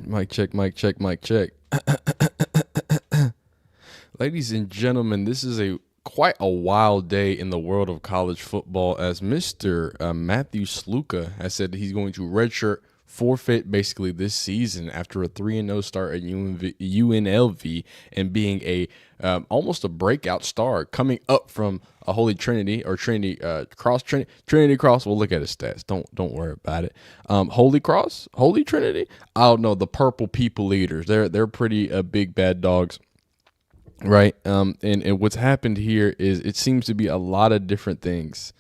Mic check, mic check, mic check. Ladies and gentlemen, this is quite a wild day in the world of college football as Mr. Mathew Sluka has said that he's going to redshirt, forfeit basically this season after a 3-0 start at UNLV and being almost a breakout star coming up from a Holy Trinity or Trinity Cross. We'll look at his stats. Don't worry about it. Holy Cross, Holy Trinity. I don't know, the Purple People Eaters. They're pretty big bad dogs. Right. And what's happened here is it seems to be a lot of different things,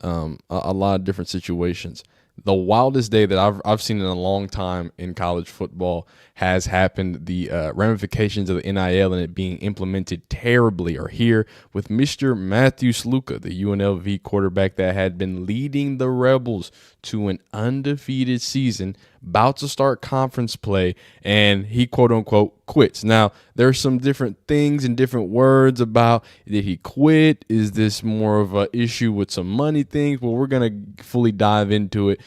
a lot of different situations. The wildest day that I've seen in a long time in college football has happened. The ramifications of the NIL and it being implemented terribly are here with Mr. Mathew Sluka, the UNLV quarterback that had been leading the Rebels to an undefeated season, about to start conference play, and he quote-unquote quits. Now, there's some different things and different words about did he quit? Is this more of an issue with some money things? Well, we're going to fully dive into it,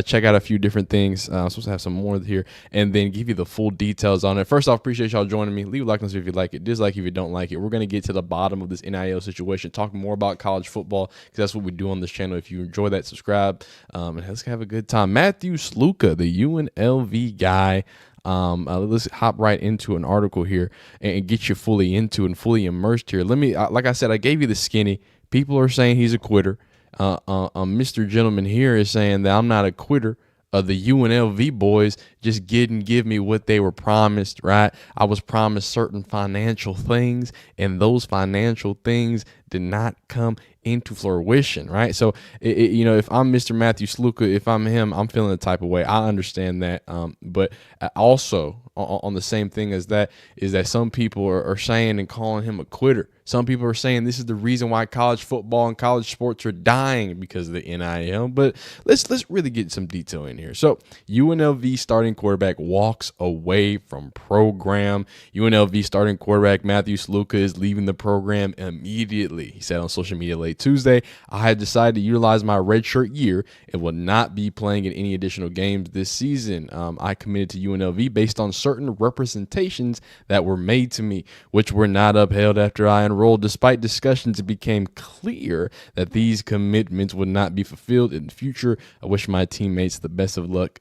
check out a few different things. I'm supposed to have some more here, and then give you the full details on it. First off, appreciate y'all joining me. Leave a like on this if you like it, dislike if you don't like it. We're going to get to the bottom of this NIL situation, talk more about college football, because that's what we do on this channel. If you enjoy that, subscribe, and let's have a good time. Mathew Sluka, the UNLV guy. Let's hop right into an article here and get you fully into and fully immersed here. Let me, like I said, I gave you the skinny. People are saying he's a quitter. Mr. Gentleman here is saying that I'm not a quitter. The UNLV boys just didn't give me what they were promised, right? I was promised certain financial things, and those financial things did not come into fruition, right? So, if I'm Mr. Mathew Sluka, if I'm him, I'm feeling the type of way. I understand that. But also on the same thing as that is that some people are saying and calling him a quitter. Some people are saying this is the reason why college football and college sports are dying because of the NIL. But let's really get some detail in here. So UNLV starting quarterback walks away from program. UNLV starting quarterback Mathew Sluka is leaving the program immediately. He said on social media late Tuesday, I had decided to utilize my redshirt year and will not be playing in any additional games this season. I committed to UNLV based on certain representations that were made to me, which were not upheld after I enrolled. Despite discussions, it became clear that these commitments would not be fulfilled in the future. I wish my teammates the best of luck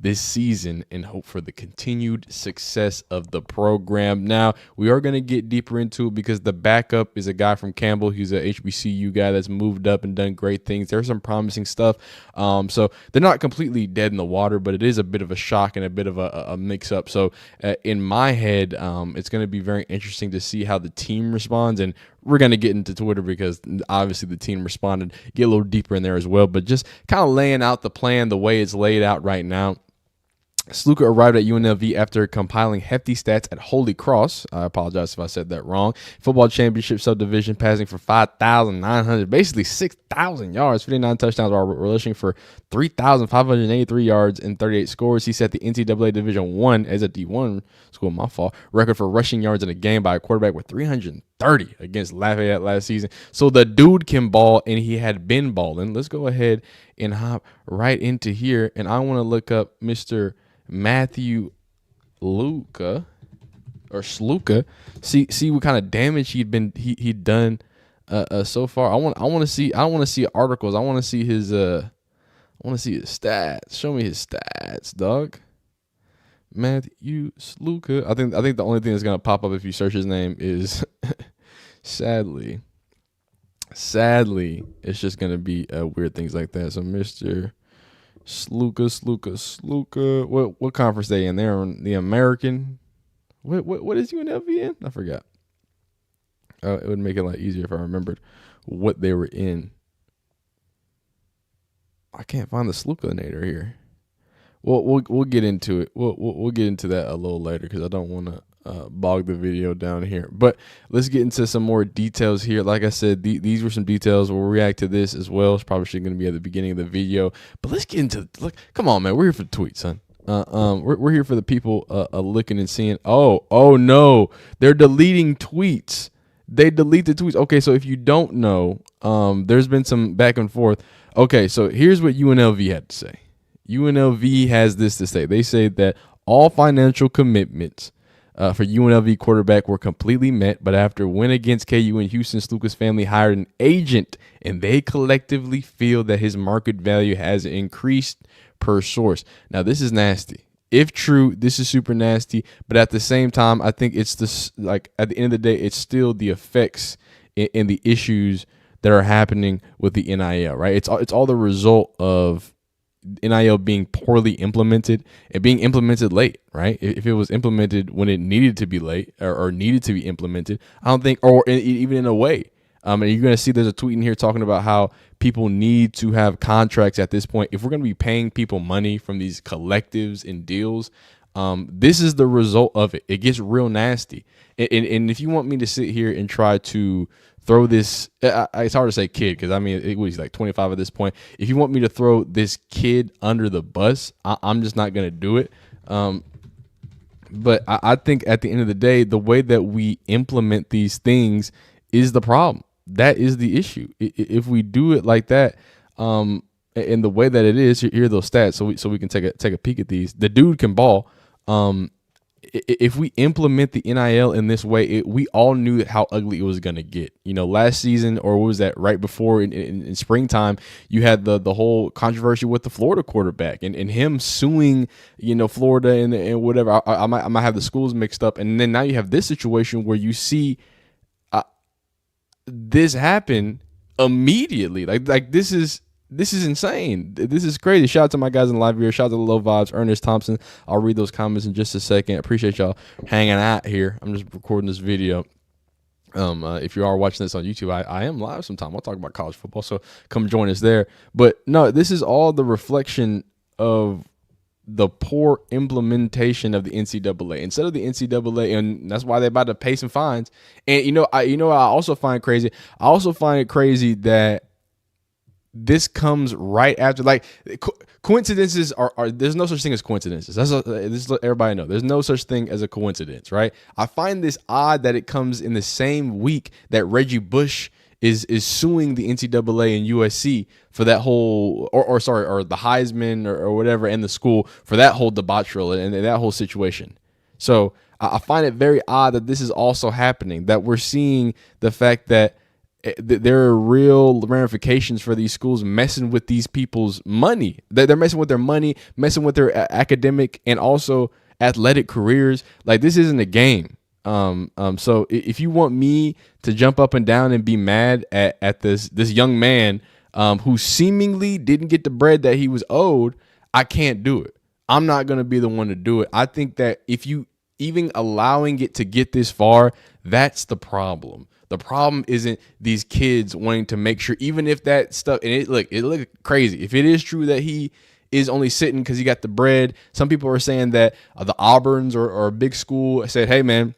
this season and hope for the continued success of the program. Now, we are going to get deeper into it because the backup is a guy from Campbell. He's a HBCU guy that's moved up and done great things. There's some promising stuff. So they're not completely dead in the water, but it is a bit of a shock and a bit of a mix-up. So in my head, it's going to be very interesting to see how the team responds, and we're going to get into Twitter because obviously the team responded, get a little deeper in there as well, but just kind of laying out the plan the way it's laid out right now. Sluka arrived at UNLV after compiling hefty stats at Holy Cross. I apologize if I said that wrong. Football championship subdivision, passing for 5,900, basically 6,000 yards, 59 touchdowns, while rushing for 3,583 yards and 38 scores. He set the NCAA Division I as a D1 school, my fault, record for rushing yards in a game by a quarterback with 330 against Lafayette last season. So the dude can ball, and he had been balling. Let's go ahead and hop right into here, and I want to look up Mr. Mathew Sluka, see what kind of damage he'd done so far. I want to see articles. I want to see his stats. Show me his stats, dog. Mathew Sluka. I think the only thing that's gonna pop up if you search his name is sadly, it's just gonna be weird things like that. So Mr. Sluka. What conference they in? They're on the American. What is UNLV in? I forgot. It would make it a lot easier if I remembered what they were in. I can't find the Slukanator here. We'll get into it. We'll get into that a little later because I don't want to bog the video down here. But let's get into some more details here. Like I said, these were some details. We'll react to this as well. It's probably going to be at the beginning of the video. But let's get into look. Come on, man. We're here for the tweets, son. We're here for the people looking and seeing. Oh no, they're deleting tweets. They delete the tweets. Okay, so if you don't know, there's been some back and forth. Okay, so here's what UNLV had to say. UNLV has this to say. They say that All financial commitments for UNLV quarterback were completely met, but after a win against KU in Houston, Sluka's family hired an agent, and they collectively feel that his market value has increased per source. Now, this is nasty. If true, this is super nasty, but at the same time, I think it's this, like, at the end of the day, it's still the effects and the issues that are happening with the NIL, right? It's all the result of NIL being poorly implemented and being implemented late, right? If it was implemented when it needed to be late or needed to be implemented, I don't think, or even in a way. And you're going to see there's a tweet in here talking about how people need to have contracts at this point. If we're going to be paying people money from these collectives and deals, this is the result of it. It gets real nasty. And if you want me to sit here and try to throw this, it's hard to say kid because I mean he's like 25 at this point. If you want me to throw this kid under the bus, I'm just not gonna do it. But I think at the end of the day, the way that we implement these things is the problem. That is the issue. If we do it like that, in the way that it is, here are those stats, so we can take a peek at these. The dude can ball. If we implement the NIL in this way, we all knew how ugly it was going to get. You know, last season, or what was that, right before in springtime, you had the whole controversy with the Florida quarterback and him suing, you know, Florida and whatever. I might have the schools mixed up. And then now you have this situation where you see this happen immediately. Like this is insane. This is crazy. Shout out to my guys in the live here. Shout out to the Low Vibes, Ernest Thompson. I'll read those comments in just a second. Appreciate y'all hanging out here. I'm just recording this video. If you are watching this on YouTube, I am live sometime. I'll talk about college football, so come join us there. But no, this is all the reflection of the poor implementation of the NCAA. Instead of the NCAA, and that's why they're about to pay some fines. And I also find crazy. I also find it crazy that this comes right after, like, coincidences are there's no such thing as coincidences. This let everybody know. There's no such thing as a coincidence, right? I find this odd that it comes in the same week that Reggie Bush is suing the NCAA and USC for that whole, or the Heisman or whatever, and the school for that whole debauchery and that whole situation. So I find it very odd that this is also happening, that we're seeing the fact that there are real ramifications for these schools messing with these people's money. They're messing with their money, messing with their academic and also athletic careers. Like, this isn't a game. So if you want me to jump up and down and be mad at this young man who seemingly didn't get the bread that he was owed, I can't do it. I'm not going to be the one to do it. I think that if you even allowing it to get this far, that's the problem. The problem isn't these kids wanting to make sure, even if that stuff, and it looked crazy. If it is true that he is only sitting because he got the bread, some people are saying that the Auburns or a big school said, hey, man,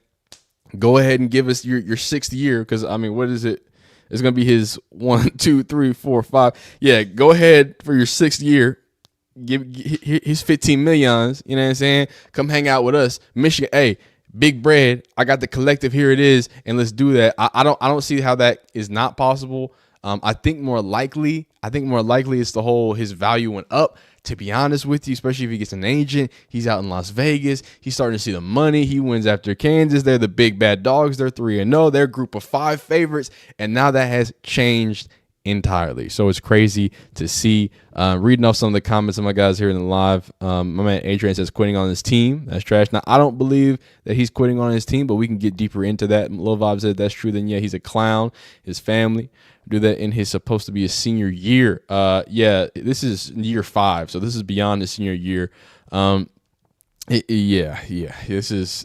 go ahead and give us your sixth year. Because, I mean, what is it? It's going to be his 1, 2, 3, 4, 5. Yeah, go ahead for your sixth year. Give his 15 millions. You know what I'm saying? Come hang out with us. Michigan, hey, big bread. I got the collective. Here it is, and let's do that. I don't see how that is not possible. I think more likely it's the whole his value went up. To be honest with you, especially if he gets an agent, he's out in Las Vegas. He's starting to see the money. He wins after Kansas. They're the big bad dogs. They're 3-0. They're a group of 5 favorites, and now that has changed entirely. So it's crazy to see. Reading off some of the comments of my guys here in the live. My man Adrian says quitting on his team. That's trash. Now, I don't believe that he's quitting on his team, but we can get deeper into that. Lil Vibe said that's true. Then yeah, he's a clown. His family do that in his supposed to be a senior year. Yeah, this is year 5, so this is beyond the senior year. Yeah. This is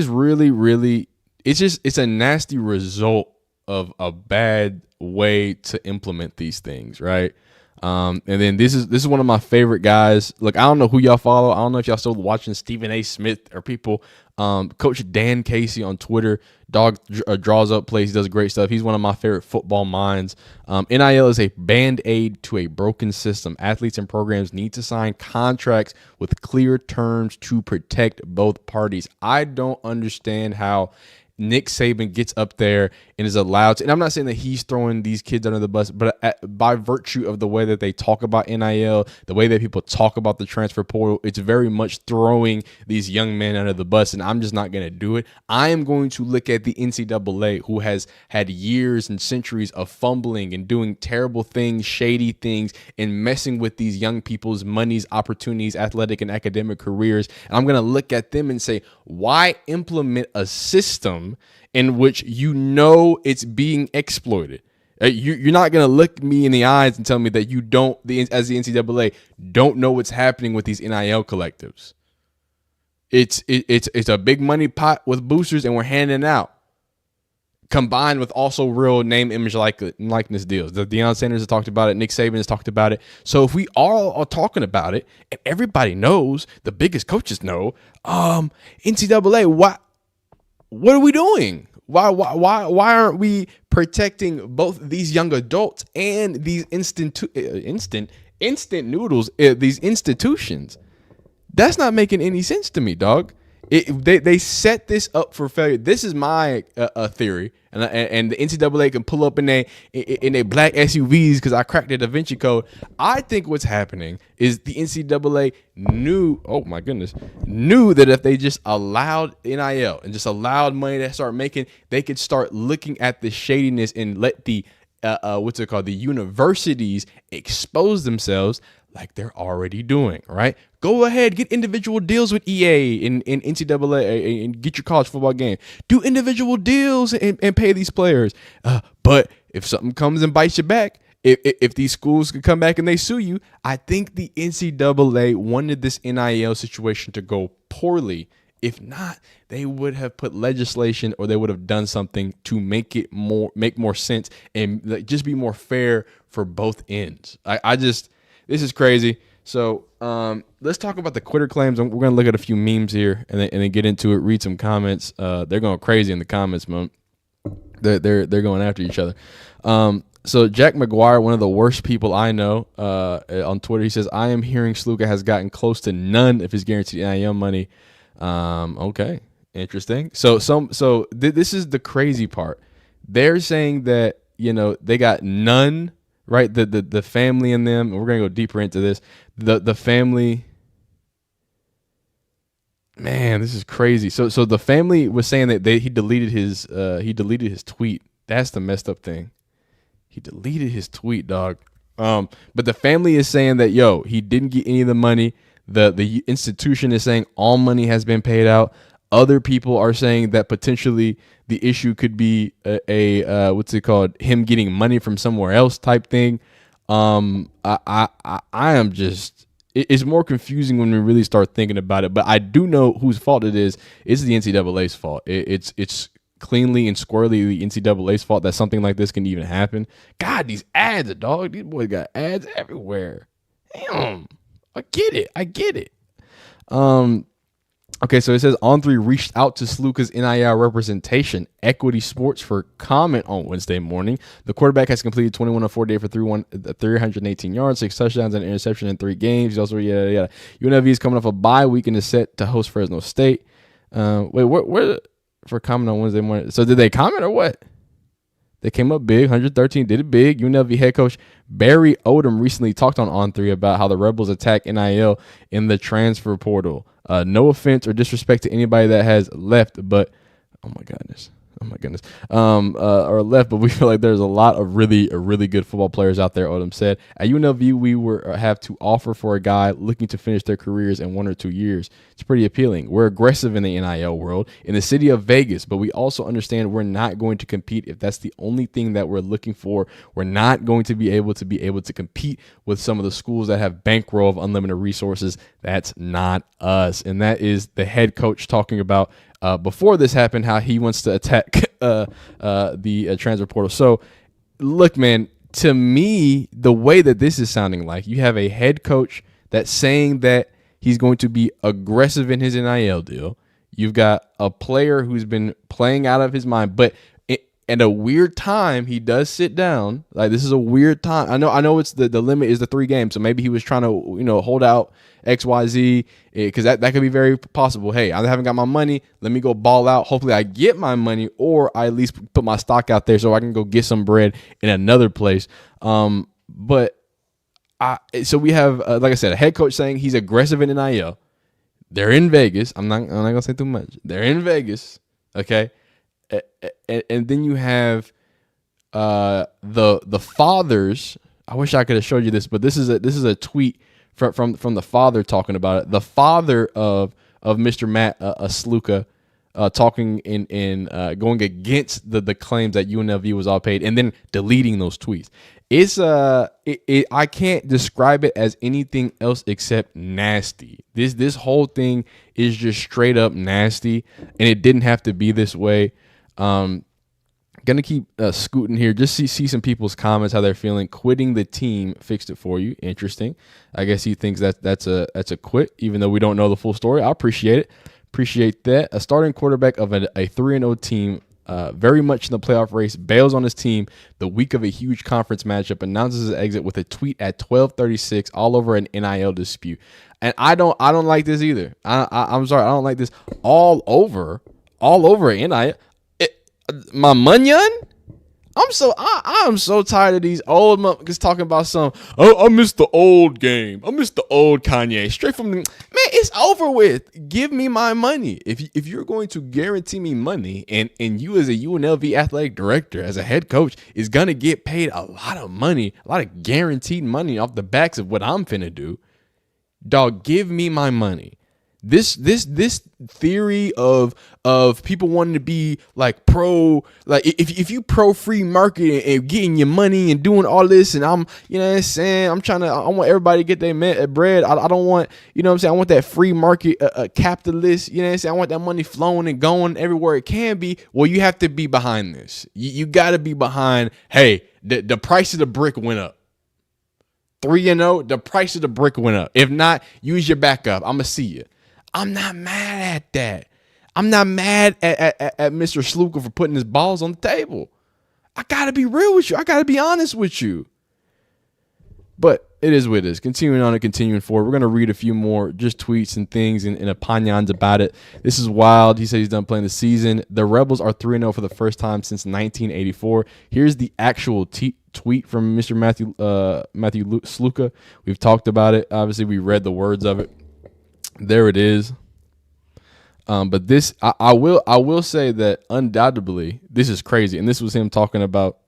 really. It's a nasty result of a bad way to implement these things, right? And then this is one of my favorite guys. Look, I don't know who y'all follow. I don't know if y'all still watching Stephen A. Smith or people. Coach Dan Casey on Twitter. Dog draws up plays. He does great stuff. He's one of my favorite football minds. NIL is a band-aid to a broken system. Athletes and programs need to sign contracts with clear terms to protect both parties. I don't understand how Nick Saban gets up there and is allowed to, and I'm not saying that he's throwing these kids under the bus, but by virtue of the way that they talk about NIL, the way that people talk about the transfer portal, it's very much throwing these young men under the bus, and I'm just not going to do it. I am going to look at the NCAA, who has had years and centuries of fumbling and doing terrible things, shady things, and messing with these young people's monies, opportunities, athletic and academic careers. And I'm going to look at them and say, why implement a system in which you know it's being exploited? You're not going to look me in the eyes and tell me that you don't, as the NCAA, don't know what's happening with these NIL collectives. It's a big money pot with boosters, and we're handing out, combined with also real name, image, likeness deals. The Deion Sanders has talked about it. Nick Saban has talked about it. So if we all are talking about it, and everybody knows, the biggest coaches know, NCAA, what are we doing? Why aren't we protecting both these young adults and these instant noodles, these institutions? That's not making any sense to me, dog. They set this up for failure. This is my theory, and the NCAA can pull up in they black SUVs because I cracked the Da Vinci Code. I think what's happening is the NCAA knew that if they just allowed NIL and just allowed money to start making, they could start looking at the shadiness and let the the universities expose themselves like they're already doing, right? Go ahead, get individual deals with EA and NCAA and get your college football game. Do individual deals and pay these players. But if something comes and bites you back, if these schools could come back and they sue you, I think the NCAA wanted this NIL situation to go poorly. If not, they would have put legislation, or they would have done something to make more sense and just be more fair for both ends. This is crazy. So let's talk about the quitter claims. We're going to look at a few memes here and then get into it, read some comments. They're going crazy in the comments, man. They're going after each other. So Jack McGuire, one of the worst people I know, on Twitter, he says, I am hearing Sluka has gotten close to none of his guaranteed NIL money. Okay, interesting. So this is the crazy part. They're saying that, they got none. Right, the family in them, and we're gonna go deeper into this. The family, man, this is crazy. So the family was saying that he deleted his tweet. That's the messed up thing. He deleted his tweet, dog. But the family is saying that he didn't get any of the money. The institution is saying all money has been paid out. Other people are saying that potentially the issue could be him getting money from somewhere else type thing. I am just, it's more confusing when we really start thinking about it. But I do know whose fault it is. It's the NCAA's fault. It's cleanly and squarely the NCAA's fault that something like this can even happen. God, these ads, dog. These boys got ads everywhere. Damn, I get it. Okay, so it says On3 reached out to Sluka's NIL representation, Equity Sports, for comment on Wednesday morning. The quarterback has completed 21 of 4 days for 318 yards, 6 touchdowns, and an interception in 3 games. He's also UNLV is coming off a bye week and is set to host Fresno State. Where for comment on Wednesday morning? So did they comment or what? They came up big, 113, did it big. UNLV head coach Barry Odom recently talked on On3 about how the Rebels attack NIL in the transfer portal. No offense or disrespect to anybody that has left, but oh my goodness. Or left, but we feel like there's a lot of really good football players out there, Odom said. At UNLV, we have to offer for a guy looking to finish their careers in 1 or 2 years. It's pretty appealing. We're aggressive in the NIL world, in the city of Vegas, but we also understand we're not going to compete if that's the only thing that we're looking for. We're not going to be able to compete with some of the schools that have bankroll of unlimited resources. That's not us. And that is the head coach talking about before this happened, how he wants to attack the transfer portal. So, look, man, to me, the way that this is sounding like, you have a head coach that's saying that he's going to be aggressive in his NIL deal. You've got a player who's been playing out of his mind. But And a weird time, he does sit down. Like, this is a weird time. I know it's the limit is the 3 games. So maybe he was trying to, hold out XYZ, because that could be very possible. Hey, I haven't got my money. Let me go ball out. Hopefully I get my money, or I at least put my stock out there so I can go get some bread in another place. So we have, like I said, a head coach saying he's aggressive in NIL. They're in Vegas. I'm not gonna say too much. They're in Vegas. Okay. And then you have the fathers. I wish I could have showed you this, but this is a tweet from the father talking about it. The father of Mr. Matt Sluka talking in going against the claims that UNLV was all paid, and then deleting those tweets. It's I can't describe it as anything else except nasty. This whole thing is just straight up nasty, and it didn't have to be this way. Gonna keep scooting here. Just see some people's comments, how they're feeling. Quitting the team fixed it for you. Interesting. I guess he thinks that's a quit, even though we don't know the full story. I appreciate it. Appreciate that. A starting quarterback of a 3-0 team, very much in the playoff race, bails on his team the week of a huge conference matchup, announces his exit with a tweet at 12:36, all over an NIL dispute. And I don't like this either. I'm sorry, I don't like this all over NIL. My munyon? I'm so tired of these old motherfuckers talking about I miss the old game. I miss the old Kanye. Straight from the, man, it's over with. Give me my money. If you're going to guarantee me money, and you as a UNLV athletic director, as a head coach, is gonna get paid a lot of money, a lot of guaranteed money off the backs of what I'm finna do, dog, give me my money. This theory of people wanting to be like pro, like if you pro free market and getting your money and doing all this, and I'm, you know what I'm saying, I want everybody to get their bread. I don't want, you know what I'm saying, I want that free market capitalist, you know what I'm saying, I want that money flowing and going everywhere it can be. Well, you have to be behind this. You got to be behind, hey, the price of the brick went up. 3-0, the price of the brick went up. If not, use your backup. I'm going to see you. I'm not mad at that. I'm not mad at Mr. Sluka for putting his balls on the table. I got to be real with you. I got to be honest with you. But it is what it is. Continuing on and continuing forward. We're going to read a few more just tweets and things and opinions about it. This is wild. He said he's done playing the season. The Rebels are 3-0 for the first time since 1984. Here's the actual tweet from Mr. Mathew Sluka. We've talked about it. Obviously, we read the words of it. There it is. But this, I will say that undoubtedly, this is crazy. And this was him talking about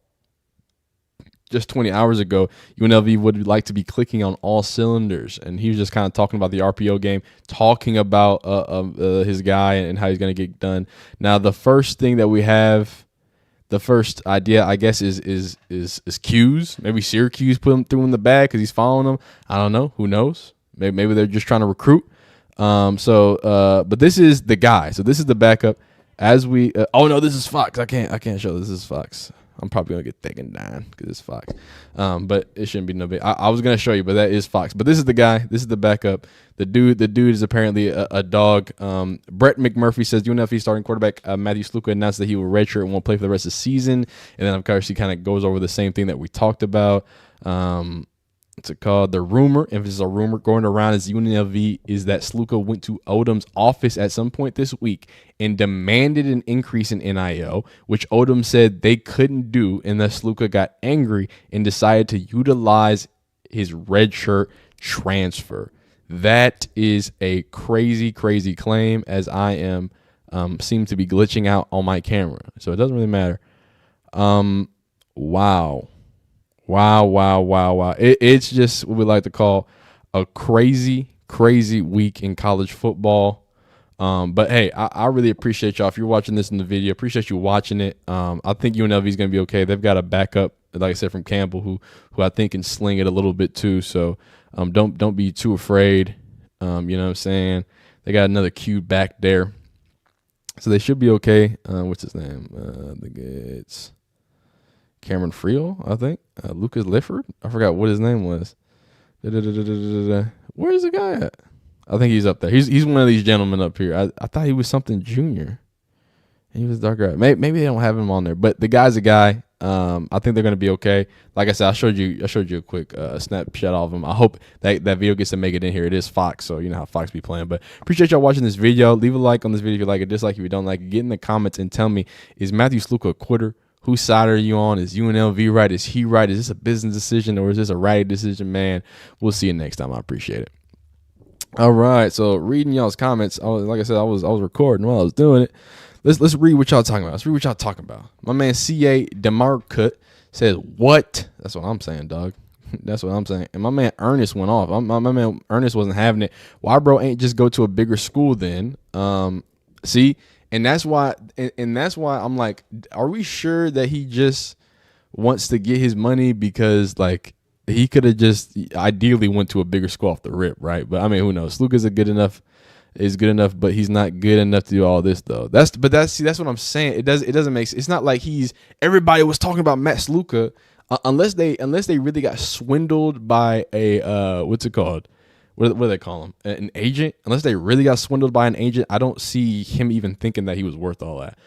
just 20 hours ago. UNLV would like to be clicking on all cylinders. And he was just kind of talking about the RPO game, talking about his guy and how he's going to get done. Now, the first thing that we have, the first idea, I guess, is Q's. Maybe Syracuse put him through in the bag because he's following them. I don't know. Who knows? Maybe they're just trying to recruit. But this is the guy. So this is the backup. As we, oh no, this is Fox. I can't show this is Fox. I'm probably gonna get taken down because it's Fox. But it shouldn't be no big. I was gonna show you, but that is Fox. But this is the guy. This is the backup. The dude is apparently a dog. Brett McMurphy says UNLV starting quarterback Mathew Sluka announced that he will redshirt and won't play for the rest of the season. And then of course he kind of goes over the same thing that we talked about. What's it called? The rumor, if it's a rumor going around as UNLV, is that Sluka went to Odom's office at some point this week and demanded an increase in NIL, which Odom said they couldn't do, and thus Sluka got angry and decided to utilize his redshirt transfer. That is a crazy, crazy claim, as I am seem to be glitching out on my camera, so it doesn't really matter. Wow. It's just what we like to call a crazy, crazy week in college football. But hey, I really appreciate y'all. If you're watching this in the video, appreciate you watching it. I think UNLV is going to be okay. They've got a backup, like I said, from Campbell, who I think can sling it a little bit too. So don't be too afraid. You know what I'm saying? They got another Q back there. So they should be okay. What's his name? I think it's Cameron Friel, I think. Lucas Lifford. I forgot what his name was. Where's the guy at? I think he's up there. He's one of these gentlemen up here. I thought he was something junior. He was darker. Maybe they don't have him on there, but the guy's a guy. I think they're gonna be okay. Like I said, I showed you a quick snapshot of him. I hope that video gets to make it in here. It is Fox, so you know how Fox be playing. But appreciate y'all watching this video. Leave a like on this video if you like it, dislike if you don't like it. Get in the comments and tell me, is Mathew Sluka a quitter? Whose side are you on? Is UNLV right? Is he right? Is this a business decision or is this a right decision, man? We'll see you next time. I appreciate it. All right, so reading y'all's comments. Like I said, I was recording while I was doing it. Let's read what y'all talking about. Let's read what y'all talking about. My man C.A. Demarcut says, what? That's what I'm saying, dog. That's what I'm saying. And my man Ernest went off. My man Ernest wasn't having it. Why, bro, ain't just go to a bigger school then? See? And that's why I'm like, are we sure that he just wants to get his money? Because, like, he could have just ideally went to a bigger school off the rip, right? But, I mean, who knows? Sluka's is good enough, but he's not good enough to do all this though. That's what I'm saying. It doesn't make sense. It's not like everybody was talking about Matt Sluka unless they really got swindled by a what's it called? What do they call him? An agent? Unless they really got swindled by an agent, I don't see him even thinking that he was worth all that.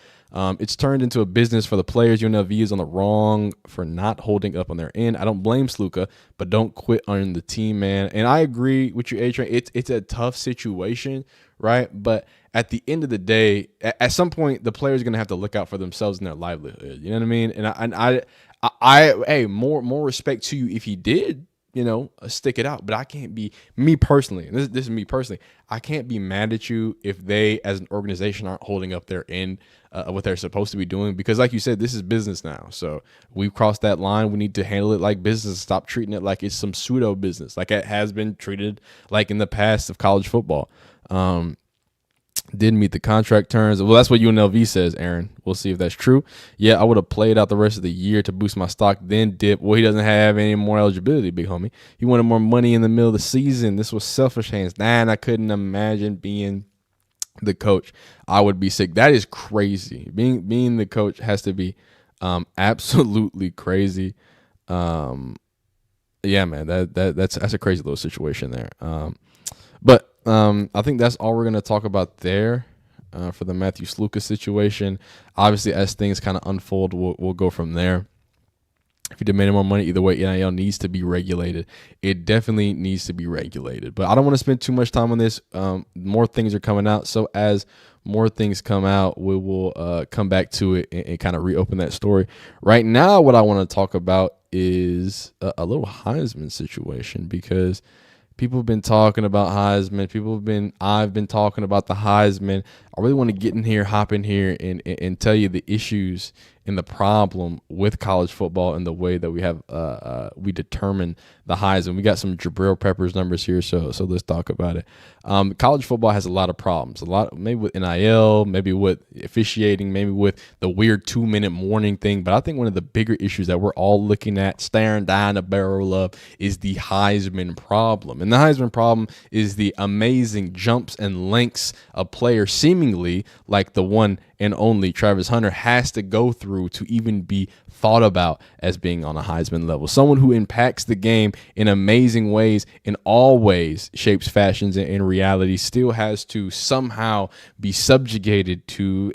It's turned into a business for the players. UNLV is on the wrong for not holding up on their end. I don't blame Sluka, but don't quit on the team, man. And I agree with you, A-Train. It's a tough situation, right? But at the end of the day, at some point, the players are going to have to look out for themselves and their livelihood. You know what I mean? And hey, more respect to you if he did, you know, stick it out. But I can't be, me personally, and this is me personally, I can't be mad at you if they, as an organization, aren't holding up their end of what they're supposed to be doing. Because like you said, this is business now. So we've crossed that line. We need to handle it like business. Stop treating it like it's some pseudo business, like it has been treated like in the past of college football. Didn't meet the contract terms. Well, that's what UNLV says, Aaron. We'll see if that's true. Yeah, I would have played out the rest of the year to boost my stock, then dip. Well, he doesn't have any more eligibility, big homie. He wanted more money in the middle of the season. This was selfish hands. And I couldn't imagine being the coach. I would be sick. That is crazy. Being the coach has to be absolutely crazy. Yeah, man, that's a crazy little situation there. But I think that's all we're going to talk about there for the Mathew Sluka situation. Obviously, as things kind of unfold, we'll go from there. If you demand more money, either way, NIL needs to be regulated. It definitely needs to be regulated. But I don't want to spend too much time on this. More things are coming out. So as more things come out, we will come back to it and kind of reopen that story. Right now, what I want to talk about is a little Heisman situation, because people have been talking about Heisman. I've been talking about the Heisman. I really want to get in here, hop in here, and tell you the issues and the problem with college football and the way that we determine the Heisman. We got some Jabril Peppers numbers here, so let's talk about it. College football has a lot of problems. Maybe with NIL, maybe with officiating, maybe with the weird 2-minute warning thing. But I think one of the bigger issues that we're all looking at, staring down the barrel of, is the Heisman problem. And the Heisman problem is the amazing jumps and lengths a player, seemingly like the one and only Travis Hunter, has to go through to even be thought about as being on a Heisman level. Someone who impacts the game in amazing ways, in all ways, shapes, fashions, and in reality, still has to somehow be subjugated to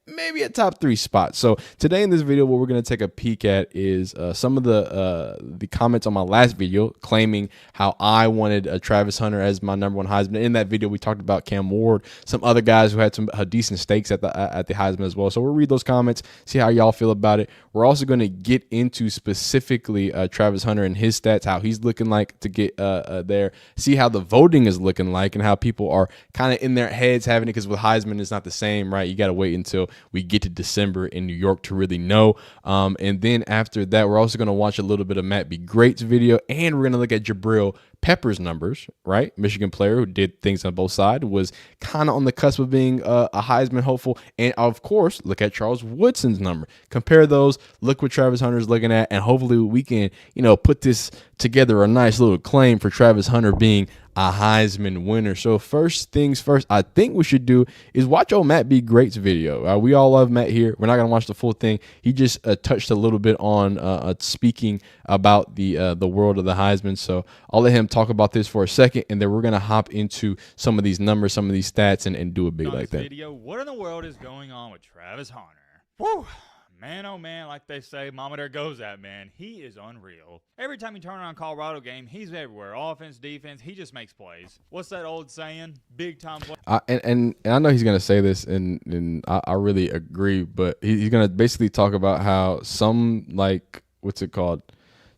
maybe a top 3 spot. So today in this video, what we're going to take a peek at is some of the comments on my last video claiming how I wanted Travis Hunter as my #1 Heisman. In that video, we talked about Cam Ward, some other guys who had some decent stakes at the Heisman as well. So we'll read those comments, see how y'all feel about it. We're also going to get into specifically Travis Hunter and his stats, how he's looking like to get there, see how the voting is looking like, and how people are kind of in their heads having it, because with Heisman, it's not the same, right? You got to wait until we get to December in New York to really know. And then after that, we're also going to watch a little bit of Matt Be Great's video, and we're going to look at Jabril Peppers' numbers, right? Michigan player who did things on both sides, was kind of on the cusp of being a Heisman hopeful. And of course, look at Charles Woodson's number. Compare those, look what Travis Hunter's looking at, and hopefully we can, put this together, a nice little claim for Travis Hunter being a Heisman winner. So first things first, I think we should do is watch old Matt B. Great's video. We all love Matt here. We're not going to watch the full thing. He just touched a little bit on speaking about the world of the Heisman. So I'll let him talk about this for a second, and then we're going to hop into some of these numbers, some of these stats, and do a big like that. Video, what in the world is going on with Travis Hunter? Woo! Man, oh man, like they say, mama there goes that man. He is unreal. Every time you turn on a Colorado game, he's everywhere. Offense, defense, he just makes plays. What's that old saying? Big time play. And I know he's going to say this, and I really agree, but he's going to basically talk about how some, like, what's it called?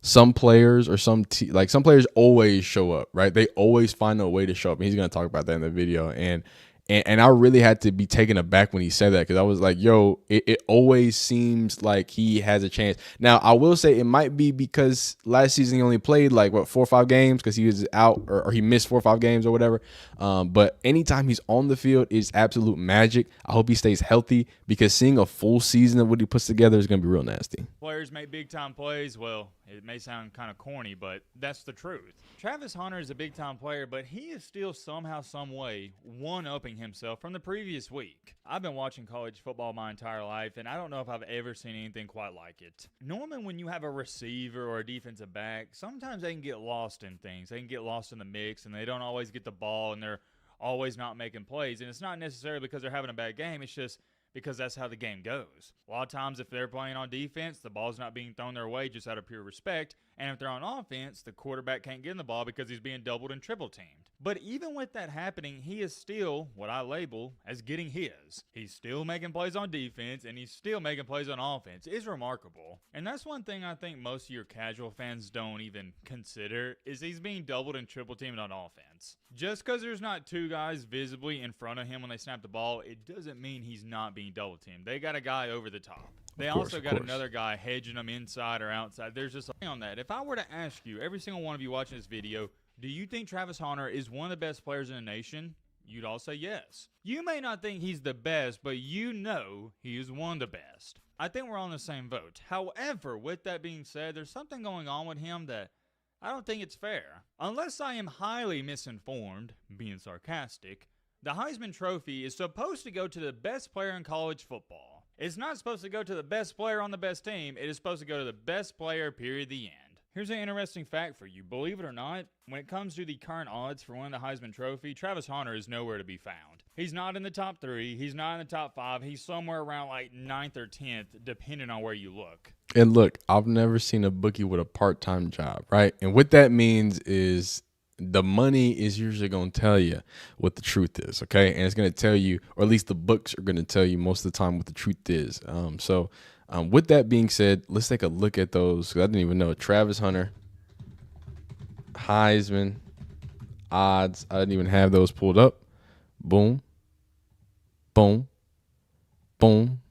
Some players or some players always show up, right? They always find a way to show up. And he's going to talk about that in the video. And I really had to be taken aback when he said that, because I was like, yo, it always seems like he has a chance. Now, I will say it might be because last season he only played like, 4 or 5 games because he was out or he missed 4 or 5 games or whatever. But anytime he's on the field is absolute magic. I hope he stays healthy, because seeing a full season of what he puts together is going to be real nasty. Players make big-time plays. Well, it may sound kind of corny, but that's the truth. Travis Hunter is a big-time player, but he is still somehow, some way, one-upping himself from the previous week. I've been watching college football my entire life, and I don't know if I've ever seen anything quite like it. Normally, when you have a receiver or a defensive back, sometimes they can get lost in things. They can get lost in the mix, and they don't always get the ball, and they're always not making plays. And it's not necessarily because they're having a bad game. It's just because that's how the game goes. A lot of times if they're playing on defense, the ball's not being thrown their way just out of pure respect. And if they're on offense, the quarterback can't get in the ball because he's being doubled and triple teamed. But even with that happening, he is still what I label as getting his. He's still making plays on defense, and he's still making plays on offense. It's remarkable. And that's one thing I think most of your casual fans don't even consider, is he's being doubled and triple teamed on offense. Just because there's not 2 guys visibly in front of him when they snap the ball, it doesn't mean he's not being double teamed. They got a guy over the top. They also got another guy hedging them inside or outside. There's just a thing on that. If I were to ask you, every single one of you watching this video, do you think Travis Hunter is one of the best players in the nation? You'd all say yes. You may not think he's the best, but you know he is one of the best. I think we're on the same boat. However, with that being said, there's something going on with him that I don't think it's fair. Unless I am highly misinformed, being sarcastic, the Heisman Trophy is supposed to go to the best player in college football. It's not supposed to go to the best player on the best team. It is supposed to go to the best player, period, the end. Here's an interesting fact for you. Believe it or not, when it comes to the current odds for winning the Heisman Trophy, Travis Hunter is nowhere to be found. He's not in the top 3. He's not in the top 5. He's somewhere around like 9th or 10th, depending on where you look. And look, I've never seen a bookie with a part-time job, right? And what that means is the money is usually going to tell you what the truth is, okay? And it's going to tell you, or at least the books are going to tell you most of the time what the truth is. So with that being said, let's take a look at those. I didn't even know. Travis Hunter, Heisman, odds. I didn't even have those pulled up. Boom. Boom. Boom.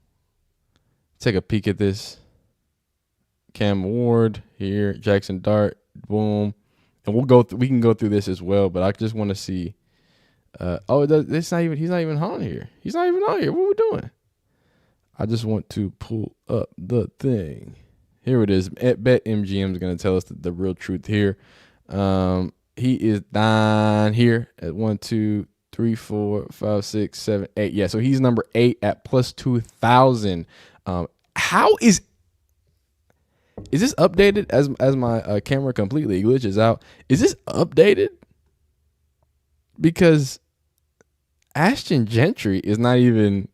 Take a peek at this. Cam Ward here. Jackson Dart. Boom. And we can go through this as well, but I just want to see. He's not even on here. He's not even on here. What are we doing? I just want to pull up the thing. Here it is. BetMGM is going to tell us the real truth here. He is down here at 1, 2, 3, 4, 5, 6, 7, 8. Yeah, so he's number 8 at plus 2,000. How is this updated as my camera completely glitches out? Is this updated? Because Ashton Gentry is not even.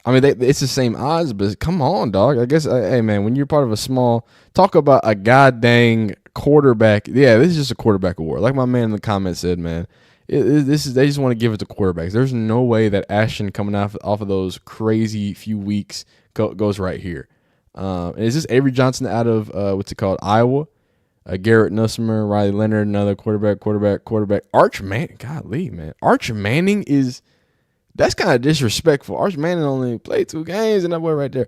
I mean, it's the same odds, but come on, dog. I guess, hey, man, when you're part of a small, talk about a goddamn quarterback. Yeah, this is just a quarterback award. Like my man in the comments said, man, they just want to give it to quarterbacks. There's no way that Ashton coming off of those crazy few weeks goes right here. And is this Avery Johnson out of Iowa? Garrett Nussmer, Riley Leonard, another quarterback. Arch Manning, golly, man. Arch Manning that's kind of disrespectful. Arch Manning only played 2 games, and that boy right there.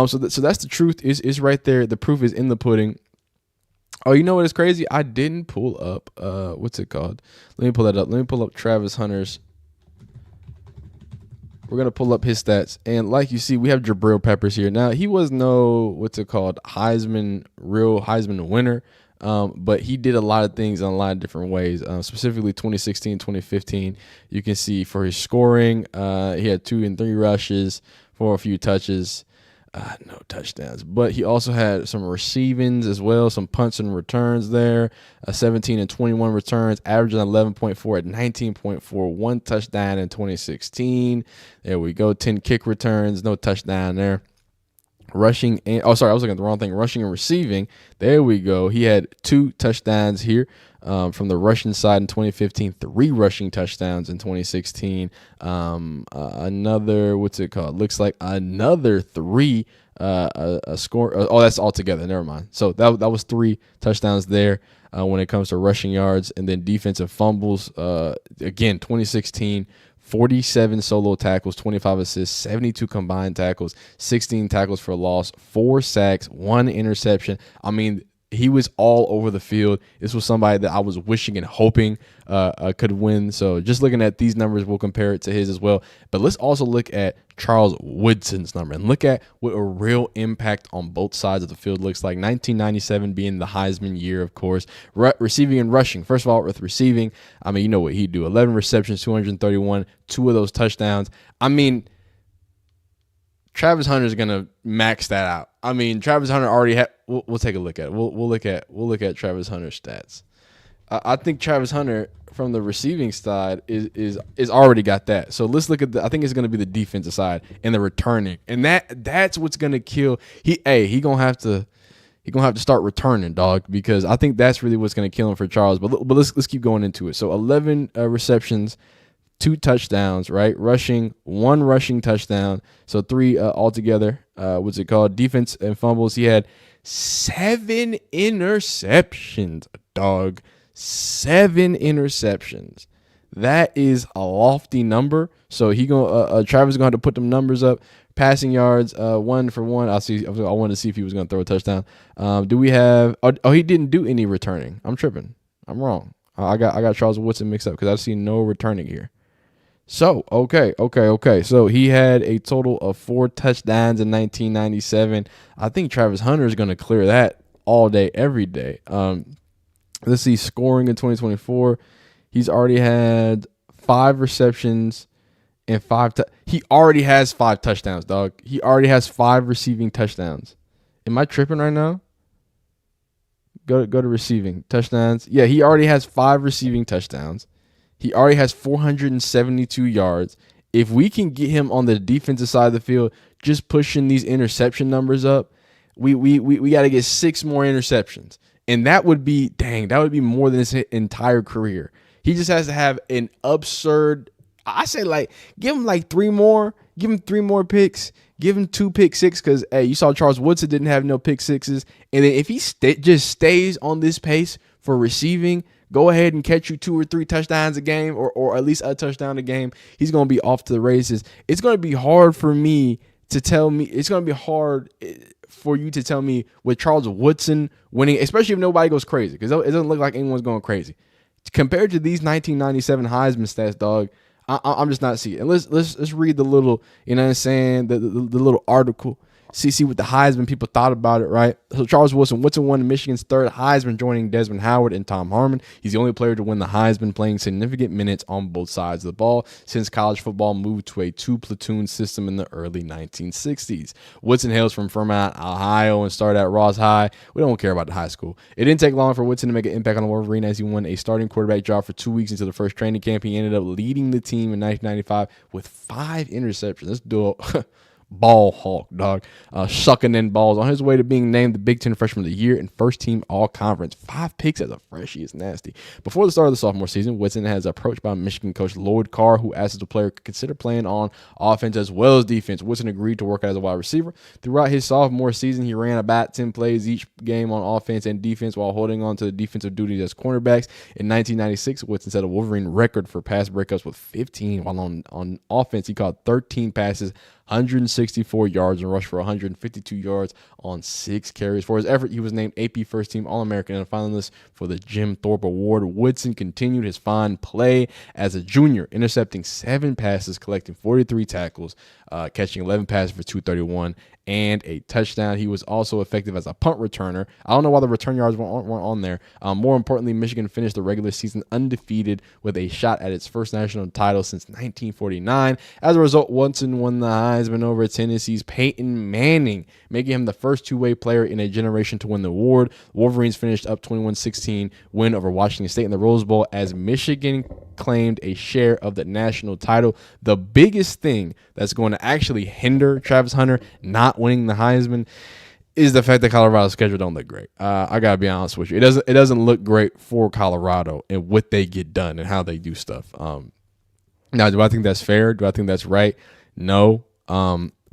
So that's the truth. Is right there. The proof is in the pudding. Oh, you know what is crazy? I didn't pull up. What's it called? Let me pull that up. Let me pull up Travis Hunter's. We're going to pull up his stats. And like you see, we have Jabril Peppers here. Now, he was no, Heisman winner. But he did a lot of things in a lot of different ways. Specifically 2016, 2015, you can see for his scoring, he had 2 and 3 rushes for a few touches. No touchdowns, but he also had some receivings as well, some punts and returns there. 17 and 21 returns, averaging 11.4 at 19.4, 1 touchdown in 2016. There we go, 10 kick returns, no touchdown there. Rushing and I was looking at the wrong thing. Rushing and receiving. There we go. He had 2 touchdowns here from the rushing side in 2015. 3 rushing touchdowns in 2016. Another looks like another 3 a score. Oh, that's all together. Never mind. So that was 3 touchdowns there when it comes to rushing yards, and then defensive fumbles. Again, 2016. 47 solo tackles, 25 assists, 72 combined tackles, 16 tackles for loss, 4 sacks, 1 interception. I mean, he was all over the field. This was somebody that I was wishing and hoping could win. So just looking at these numbers, we'll compare it to his as well. But let's also look at Charles Woodson's number and look at what a real impact on both sides of the field looks like. 1997 being the Heisman year, of course. Receiving and rushing. First of all, with receiving, I mean, you know what he'd do. 11 receptions, 231, 2 of those touchdowns. I mean, Travis Hunter is gonna max that out. I mean, Travis Hunter already had. We'll take a look at it. We'll look at Travis Hunter's stats. I think Travis Hunter from the receiving side is already got that. So let's look at I think it's gonna be the defensive side and the returning, and that's what's gonna kill. He gonna have to start returning, dog, because I think that's really what's gonna kill him for Charles. But let's keep going into it. So 11 receptions. 2 touchdowns, right? Rushing, 1 rushing touchdown. So 3 altogether. Defense and fumbles. He had 7 interceptions, dog. 7 interceptions. That is a lofty number. So Travis is gonna have to put them numbers up. Passing yards, 1 for 1. I wanted to see if he was gonna throw a touchdown. Do we have? Oh, he didn't do any returning. I'm tripping. I'm wrong. I got Charles Woodson mixed up because I've seen no returning here. So, okay. So he had a total of 4 touchdowns in 1997. I think Travis Hunter is going to clear that all day, every day. Let's see, scoring in 2024. He's already had 5 receptions and 5. He already has 5 touchdowns, dog. He already has 5 receiving touchdowns. Am I tripping right now? Go to receiving touchdowns. Yeah, he already has 5 receiving touchdowns. He already has 472 yards. If we can get him on the defensive side of the field, just pushing these interception numbers up, we got to get 6 more interceptions. And that would be more than his entire career. He just has to have an absurd, I say, give him 3 more. Give him 3 more picks. Give him 2 pick six because, hey, you saw Charles Woodson didn't have no pick sixes. And then if he just stays on this pace for receiving, go ahead and catch you 2 or 3 touchdowns a game or at least a touchdown a game. He's going to be off to the races. It's going to be hard for me to tell me. It's going to be hard for you to tell me with Charles Woodson winning, especially if nobody goes crazy, because it doesn't look like anyone's going crazy. Compared to these 1997 Heisman stats, dog, I'm just not seeing it. And let's read the little, you know what I'm saying, the little article. See what the Heisman people thought about it, right? So Charles Woodson won Michigan's 3rd Heisman, joining Desmond Howard and Tom Harmon. He's the only player to win the Heisman, playing significant minutes on both sides of the ball since college football moved to a 2-platoon system in the early 1960s. Woodson hails from Fremont, Ohio, and started at Ross High. We don't care about the high school. It didn't take long for Woodson to make an impact on the Wolverine as he won a starting quarterback job for 2 weeks into the first training camp. He ended up leading the team in 1995 with 5 interceptions. Let's do it. Ball hawk, dog. Sucking in balls on his way to being named the Big Ten Freshman of the Year and first-team All-Conference. 5 picks as a freshie is nasty. Before the start of the sophomore season, Woodson has approached by Michigan coach Lloyd Carr, who asked if the player could consider playing on offense as well as defense. Woodson agreed to work as a wide receiver. Throughout his sophomore season, he ran about 10 plays each game on offense and defense while holding on to the defensive duties as cornerbacks. In 1996, Woodson set a Wolverine record for pass breakups with 15, while on offense, he caught 13 passes, 164 yards and rushed for 152 yards on 6 carries. For his effort, he was named AP First Team All-American and a finalist for the Jim Thorpe Award. Woodson continued his fine play as a junior, intercepting 7 passes, collecting 43 tackles, catching 11 passes for 231 and a touchdown. He was also effective as a punt returner. I don't know why the return yards weren't on there. More importantly, Michigan finished the regular season undefeated with a shot at its first national title since 1949. As a result, Woodson won the Heisman over Tennessee's Peyton Manning, making him the first two-way player in a generation to win the award. Wolverines finished up 21-16 win over Washington State in the Rose Bowl as Michigan claimed a share of the national title. The biggest thing that's going to actually hinder Travis Hunter not winning the Heisman is the fact that Colorado's schedule don't look great. I gotta be honest with you. It doesn't look great for Colorado and what they get done and how they do stuff. Now, do I think that's fair? Do I think that's right? No.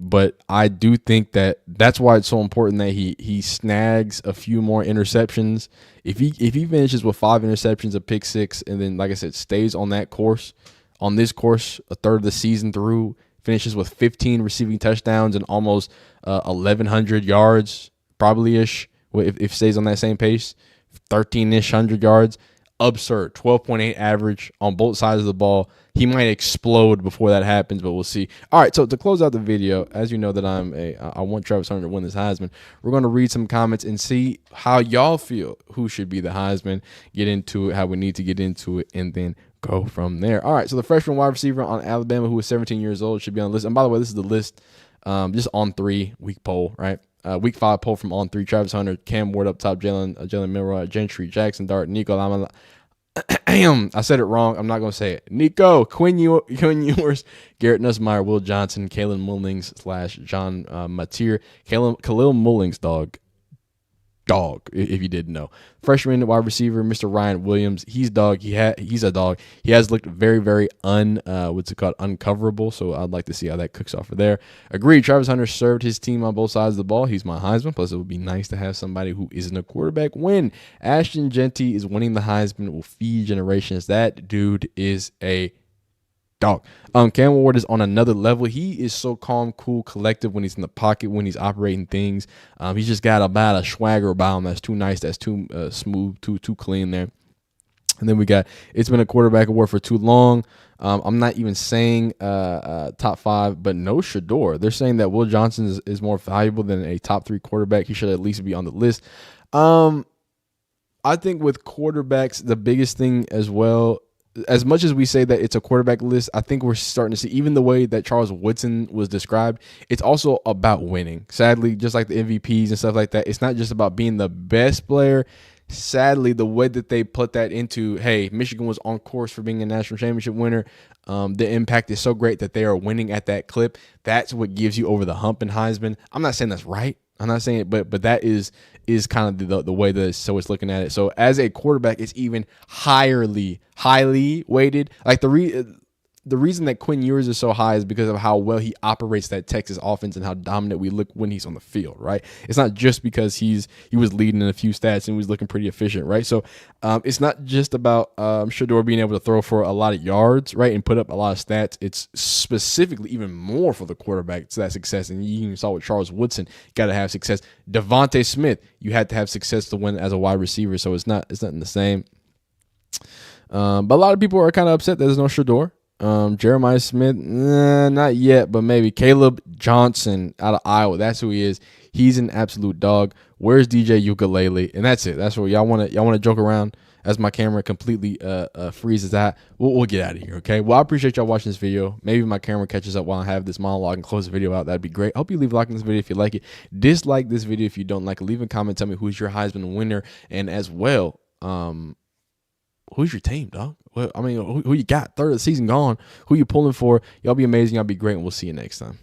But I do think that that's why it's so important that he snags a few more interceptions. If he finishes with 5 interceptions, a pick 6, and then, like I said, stays on that course, on this course, a third of the season through, finishes with 15 receiving touchdowns and almost 1,100 yards, probably-ish, if stays on that same pace, 13-ish 100 yards. Absurd. 12.8 average on both sides of the ball. He might explode before that happens, but we'll see. All right, so to close out the video, as you know that I want Travis Hunter to win this Heisman, we're going to read some comments and see how y'all feel who should be the Heisman, get into it, how we need to get into it, and then go from there. All right, so the freshman wide receiver on Alabama who is 17 years old should be on the list. And by the way, this is the list just on 3 week poll, right? Week 5 poll from On 3. Travis Hunter, Cam Ward up top, Jalen Milroy, Gentry, Jackson Dart, Nico Lama. I said it wrong. I'm not going to say it. Nico, Quinn Ewers, Garrett Nussmeier, Will Johnson, Kalen Mullings / John Mateer, Khalil Mullings, dog, if you didn't know. Freshman wide receiver, Mr. Ryan Williams. He's dog. He's a dog. He has looked very, very uncoverable. So I'd like to see how that cooks off of there. Agreed. Travis Hunter served his team on both sides of the ball. He's my Heisman. Plus, it would be nice to have somebody who isn't a quarterback win. Ashton Jeanty is winning the Heisman. Will feed generations. That dude is a dog. Cam Ward is on another level. He is so calm, cool, collective when he's in the pocket, when he's operating things. He's just got about a swagger about him that's too nice, that's too smooth, too clean there. And then we got, it's been a quarterback award for too long. I'm not even saying top 5, but no Shador. They're saying that Will Johnson is more valuable than a top 3 quarterback. He should at least be on the list. I think with quarterbacks, the biggest thing as well, as much as we say that it's a quarterback list, I think we're starting to see, even the way that Charles Woodson was described, it's also about winning. Sadly, just like the MVPs and stuff like that, it's not just about being the best player. Sadly, the way that they put that into, hey, Michigan was on course for being a national championship winner. The impact is so great that they are winning at that clip. That's what gives you over the hump in Heisman. I'm not saying that's right. I'm not saying it, but that is kind of the way that it's looking at it. So as a quarterback, it's even highly weighted. Like the reason that Quinn Ewers is so high is because of how well he operates that Texas offense and how dominant we look when he's on the field, right? It's not just because he was leading in a few stats and he was looking pretty efficient, right? So it's not just about Shador being able to throw for a lot of yards, right, and put up a lot of stats. It's specifically even more for the quarterback to that success. And you even saw with Charles Woodson, got to have success. Devontae Smith, you had to have success to win as a wide receiver. So it's not the same. But a lot of people are kind of upset that there's no Shador. Jeremiah Smith, not yet, but maybe. Caleb Johnson out of Iowa, that's who he is. He's an absolute dog. Where's DJ Ukulele? And that's it. That's what y'all want to joke around as my camera completely freezes out. We'll get out of here, okay? Well, I appreciate y'all watching this video. Maybe my camera catches up while I have this monologue and close the video out. That'd be great. I hope you leave a like on this video if you like it. Dislike this video if you don't like it. Leave a comment. Tell me who's your Heisman winner, and as well, who's your team, dog? Well, I mean, who you got? Third of the season gone. Who you pulling for? Y'all be amazing. Y'all be great, and we'll see you next time.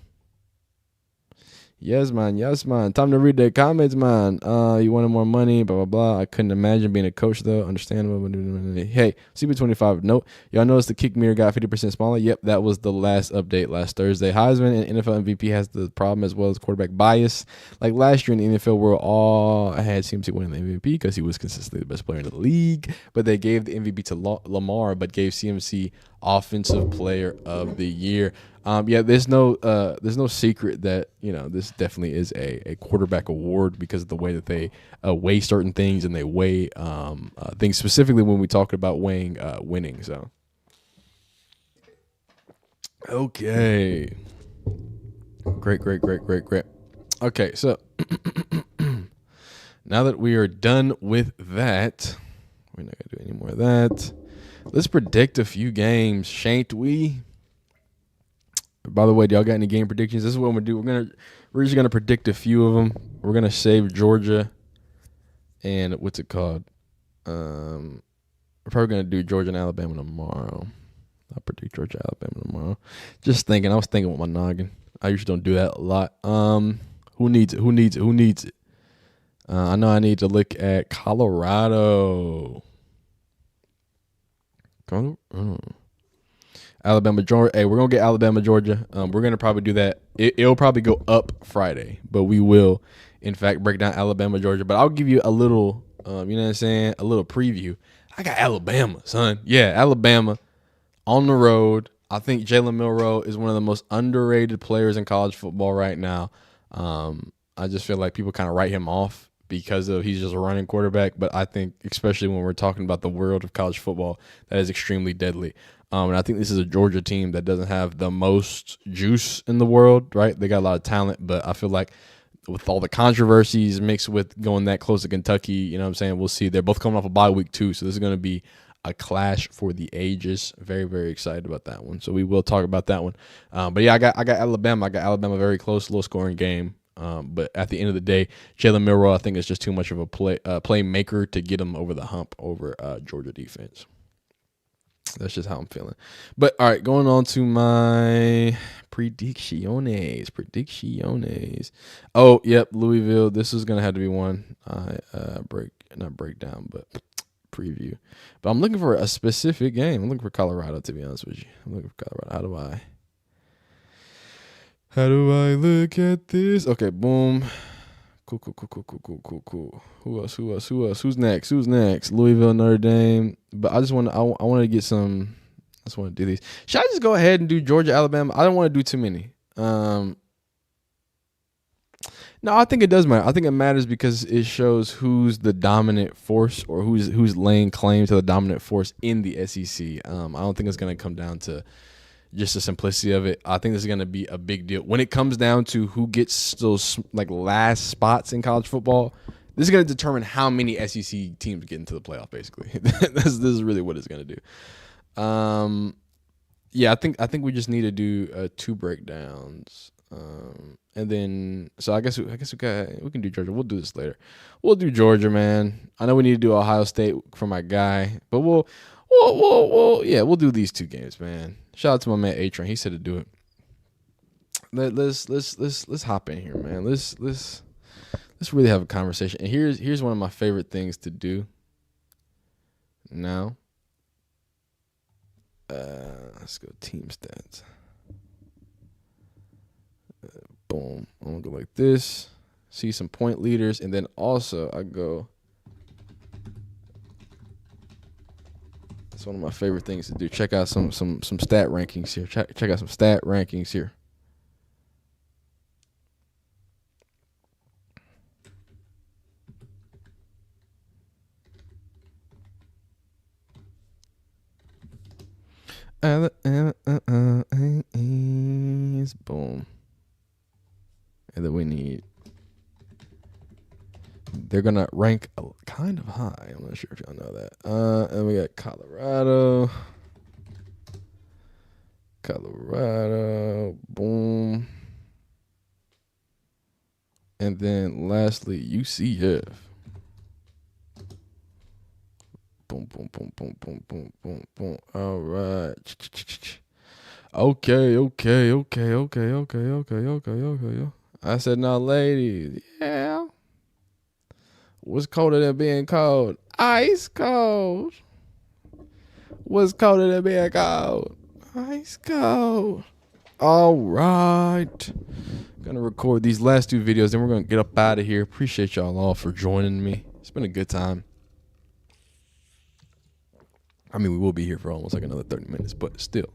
Yes, man. Yes, man. Time to read the comments, man. You wanted more money, blah, blah, blah. I couldn't imagine being a coach, though. Understandable. Hey, CB25, note. Y'all noticed the kick meter got 50% smaller? Yep, that was the last update last Thursday. Heisman and NFL MVP has the problem as well as quarterback bias. Like last year in the NFL, we're all had CMC winning the MVP because he was consistently the best player in the league. But they gave the MVP to Lamar, but gave CMC Offensive Player of the Year. Yeah, there's no secret that this definitely is a quarterback award because of the way that they weigh certain things, and they weigh things specifically when we talk about weighing winning. So, okay, great. Okay, so now that we are done with that, we're not gonna do any more of that. Let's predict a few games, shan't we? By the way, do y'all got any game predictions? This is what we're gonna do. We're just gonna predict a few of them. We're gonna save Georgia and what's it called? We're probably gonna do Georgia and Alabama tomorrow. I'll predict Georgia, Alabama tomorrow. Just thinking. I was thinking with my noggin. I usually don't do that a lot. Who needs it? I know I need to look at Colorado. Alabama, Georgia. Hey, we're going to get Alabama, Georgia. We're going to probably do that. It'll probably go up Friday, but we will, in fact, break down Alabama, Georgia. But I'll give you a little, you know what I'm saying, a little preview. I got Alabama, son. Yeah, Alabama on the road. I think Jalen Milroe is one of the most underrated players in college football right now. I just feel like people kind of write him off because he's just a running quarterback. But I think, especially when we're talking about the world of college football, that is extremely deadly. And I think this is a Georgia team that doesn't have the most juice in the world, right? They got a lot of talent, but I feel like with all the controversies mixed with going that close to Kentucky, you know what I'm saying? We'll see. They're both coming off a bye week too, so this is going to be a clash for the ages. Very, very excited about that one. So we will talk about that one. But yeah, I got Alabama. I got Alabama very close, low scoring game. But at the end of the day, Jalen Milroe, I think, is just too much of a playmaker to get him over the hump over Georgia defense. That's just how I'm feeling. But all right, going on to my predicciones. Oh, yep, Louisville. This is gonna have to be one not breakdown, but preview. But I'm looking for a specific game. I'm looking for Colorado, to be honest with you. I'm looking for Colorado. How do I look at this? Okay, boom. Cool. Who else? Who's next? Louisville, Notre Dame. But I want to get some. I just want to do these. Should I just go ahead and do Georgia, Alabama? I don't want to do too many. No, I think it does matter. I think it matters because it shows who's the dominant force or who's laying claim to the dominant force in the SEC. I don't think it's going to come down to just the simplicity of it. I think this is going to be a big deal. When it comes down to who gets those like last spots in college football, this is going to determine how many SEC teams get into the playoff, basically. This is really what it's going to do. Yeah, I think we just need to do 2 breakdowns. And then, so I guess we can do Georgia. We'll do this later. We'll do Georgia, man. I know we need to do Ohio State for my guy, but we'll do these 2 games, man. Shout out to my man A-Train. He said to do it. Let's hop in here, man. Let's really have a conversation. And here's one of my favorite things to do now. Let's go team stats. Boom. I'm gonna go like this. See some point leaders, and then also I go. It's one of my favorite things to do. Check out some stat rankings here. Check out some stat rankings here. Boom. And then we need. They're gonna rank kind of high. I'm not sure if y'all know that. And we got Colorado. Boom. And then lastly, UCF. Boom. All right. Okay. I said, now, ladies, yeah. What's colder than being cold? Ice cold. What's colder than being cold? Ice cold. All right. Gonna record these last 2 videos, then we're gonna get up out of here. Appreciate y'all all for joining me. It's been a good time. I mean, we will be here for almost like another 30 minutes, but still,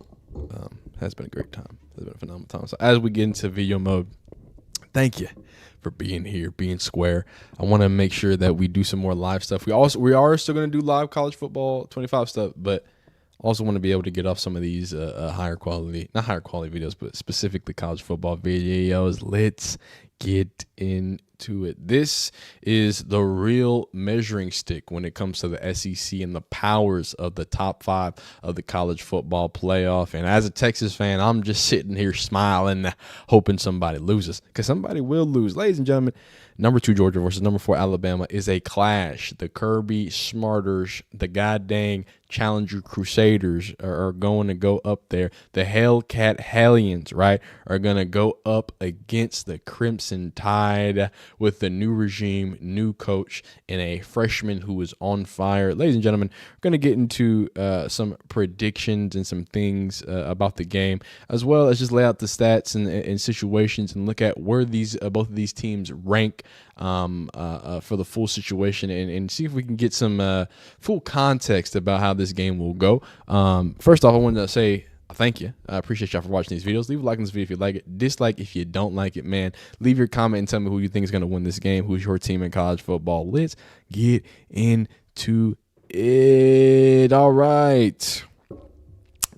has been a great time. Has been a phenomenal time. So as we get into video mode, thank you for being here, being square. I want to make sure that we do some more live stuff. We are still going to do live college football 25 stuff, but also want to be able to get off some of these not higher quality videos, but specifically college football videos. Let's get into it. This is the real measuring stick when it comes to the SEC and the powers of the top 5 of the college football playoff. And as a Texas fan, I'm just sitting here smiling, hoping somebody loses, because somebody will lose. Ladies and gentlemen, number 2 Georgia versus number 4 Alabama is a clash. The Kirby Smarters, the goddamn Challenger Crusaders are going to go up there. The Hellcat Hellions, right, are going to go up against the Crimson Tide with the new regime, new coach, and a freshman who is on fire. Ladies and gentlemen, we're going to get into some predictions and some things about the game, as well as just lay out the stats and situations and look at where these both of these teams rank for the full situation and see if we can get some full context about how this game will go. First off, I wanted to say thank you. I appreciate y'all for watching these videos. Leave a like on this video if you like it. Dislike if you don't like it, man. Leave your comment and tell me who you think is going to win this game. Who's your team in college football? Let's get into it. All right.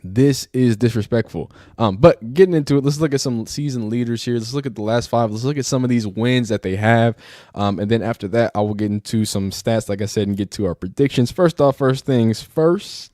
This is disrespectful. But getting into it, let's look at some season leaders here. Let's look at the last 5. Let's look at some of these wins that they have. And then after that, I will get into some stats, like I said, and get to our predictions. First off, first things first.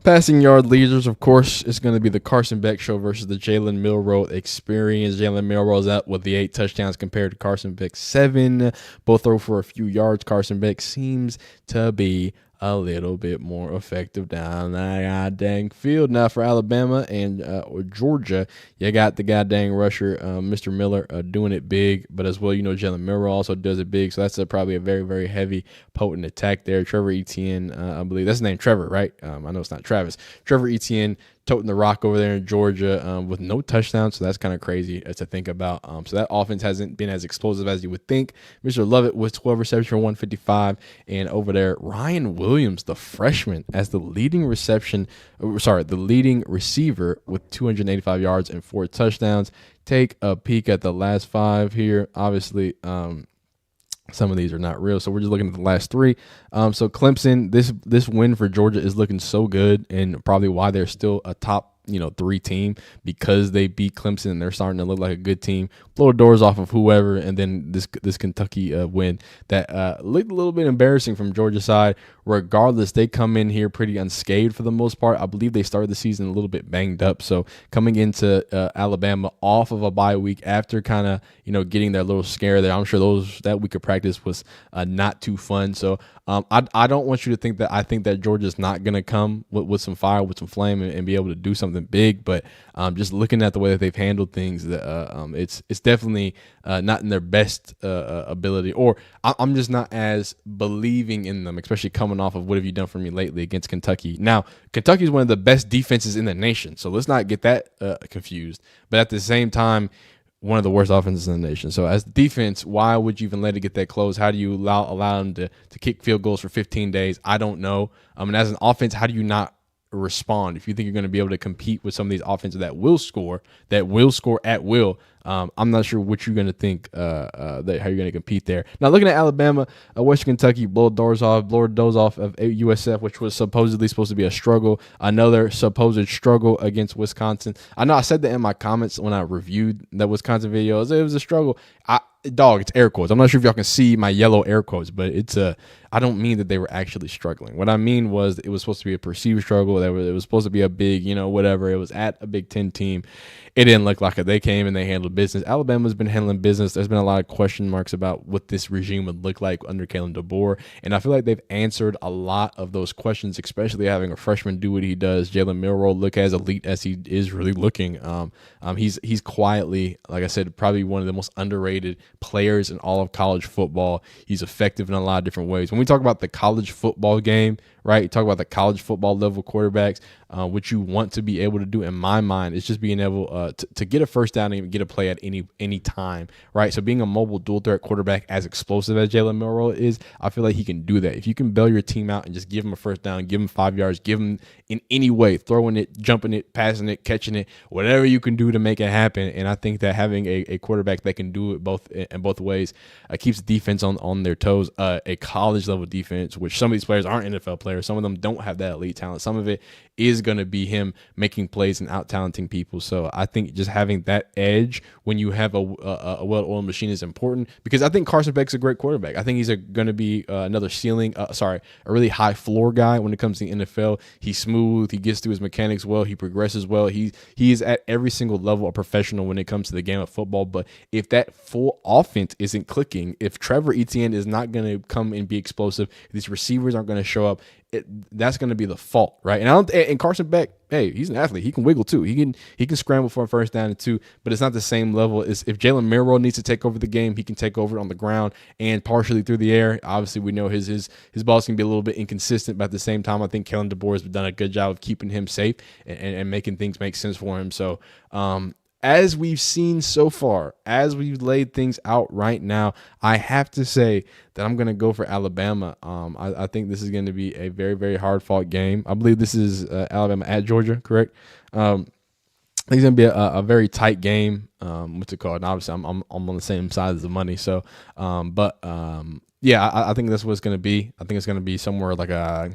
Passing yard leaders, of course, it's going to be the Carson Beck show versus the Jalen Milroe experience. Jalen Milroe's out with the 8 touchdowns compared to Carson Beck's 7. Both throw for a few yards. Carson Beck seems to be a little bit more effective down that goddamn field. Now for Alabama and Georgia, you got the goddamn rusher, Mr. Miller, doing it big, but as well, Jalen Milroe also does it big, so that's probably a very, very heavy, potent attack there. Trevor Etienne, I believe that's his name, Trevor, right? I know it's not Travis. Trevor Etienne toting the rock over there in Georgia with no touchdowns, so that's kind of crazy to think about. So that offense hasn't been as explosive as you would think. Mr. Lovett with 12 receptions for 155, and over there, Ryan Williams, the freshman, as the leading receiver with 285 yards and 4 touchdowns. Take a peek at the last 5 here. Obviously, some of these are not real, so we're just looking at the last 3. So Clemson, this win for Georgia is looking so good, and probably why they're still a top 3 team, because they beat Clemson and they're starting to look like a good team. Blow the doors off of whoever, and then this Kentucky win that looked a little bit embarrassing from Georgia's side. Regardless, they come in here pretty unscathed for the most part. I believe they started the season a little bit banged up, so coming into Alabama off of a bye week after kind of getting their little scare there, I'm sure that week of practice was not too fun. So I don't want you to think that I think that Georgia's not going to come with some fire, with some flame, and be able to do something big. But just looking at the way that they've handled things, it's definitely not in their best ability, or I'm just not as believing in them, especially coming off of what have you done for me lately against Kentucky. Now, Kentucky is one of the best defenses in the nation, so let's not get that confused. But at the same time, one of the worst offenses in the nation. So as defense, why would you even let it get that close? How do you allow them to kick field goals for 15 days? I don't know. And as an offense, how do you not respond if you think you're going to be able to compete with some of these offenses that will score at will? I'm not sure what you're going to think how you're going to compete there. Now, looking at Alabama, Western Kentucky blow doors off of USF, which was supposedly supposed to be a struggle. Another supposed struggle against Wisconsin. I know I said that in my comments when I reviewed that Wisconsin video. It was a struggle. It's air quotes. I'm not sure if y'all can see my yellow air quotes, but I don't mean that they were actually struggling. What I mean was it was supposed to be a perceived struggle. It was supposed to be a big, whatever. It was at a Big Ten team. It didn't look like it. They came and they handled business. Alabama's been handling business. There's been a lot of question marks about what this regime would look like under Kalen DeBoer, and I feel like they've answered a lot of those questions, especially having a freshman do what he does. Jalen Milroe look as elite as he is really looking. He's quietly, like I said, probably one of the most underrated players in all of college football. He's effective in a lot of different ways. When we talk about the college football game, right? You talk about the college football level quarterbacks, what you want to be able to do in my mind is just being able to get a first down and get a play at any time, right? So being a mobile dual threat quarterback as explosive as Jalen Milroe is, I feel like he can do that. If you can bail your team out and just give him a first down, give him 5 yards, give him in any way, throwing it, jumping it, passing it, catching it, whatever you can do to make it happen. And I think that having a quarterback that can do it both ways keeps the defense on their toes. A college level defense, which some of these players aren't NFL players, some of them don't have that elite talent. Some of it is going to be him making plays and out talenting people. So I think just having that edge when you have a well-oiled machine is important, because I think Carson Beck's a great quarterback. I think he's going to be another a really high floor guy when it comes to the NFL. He's smooth. He gets through his mechanics well. He progresses well. He is at every single level a professional when it comes to the game of football. But if that full offense isn't clicking, if Trevor Etienne is not going to come and be explosive, if these receivers aren't going to show up, that's going to be the fault, right? And Carson Beck, hey, he's an athlete. He can wiggle too. He can scramble for a first down and 2, but it's not the same level as if Jalen Milroe needs to take over the game. He can take over on the ground and partially through the air. Obviously, we know his balls can be a little bit inconsistent, but at the same time, I think Kellen DeBoer has done a good job of keeping him safe and making things make sense for him. So, as we've seen so far, as we've laid things out right now, I have to say that I'm going to go for Alabama. I think this is going to be a very, very hard-fought game. I believe this is Alabama at Georgia, correct? I think it's going to be a very tight game. What's it called? And obviously, I'm on the same side as the money. So, yeah, I think that's what it's going to be. I think it's going to be somewhere like a,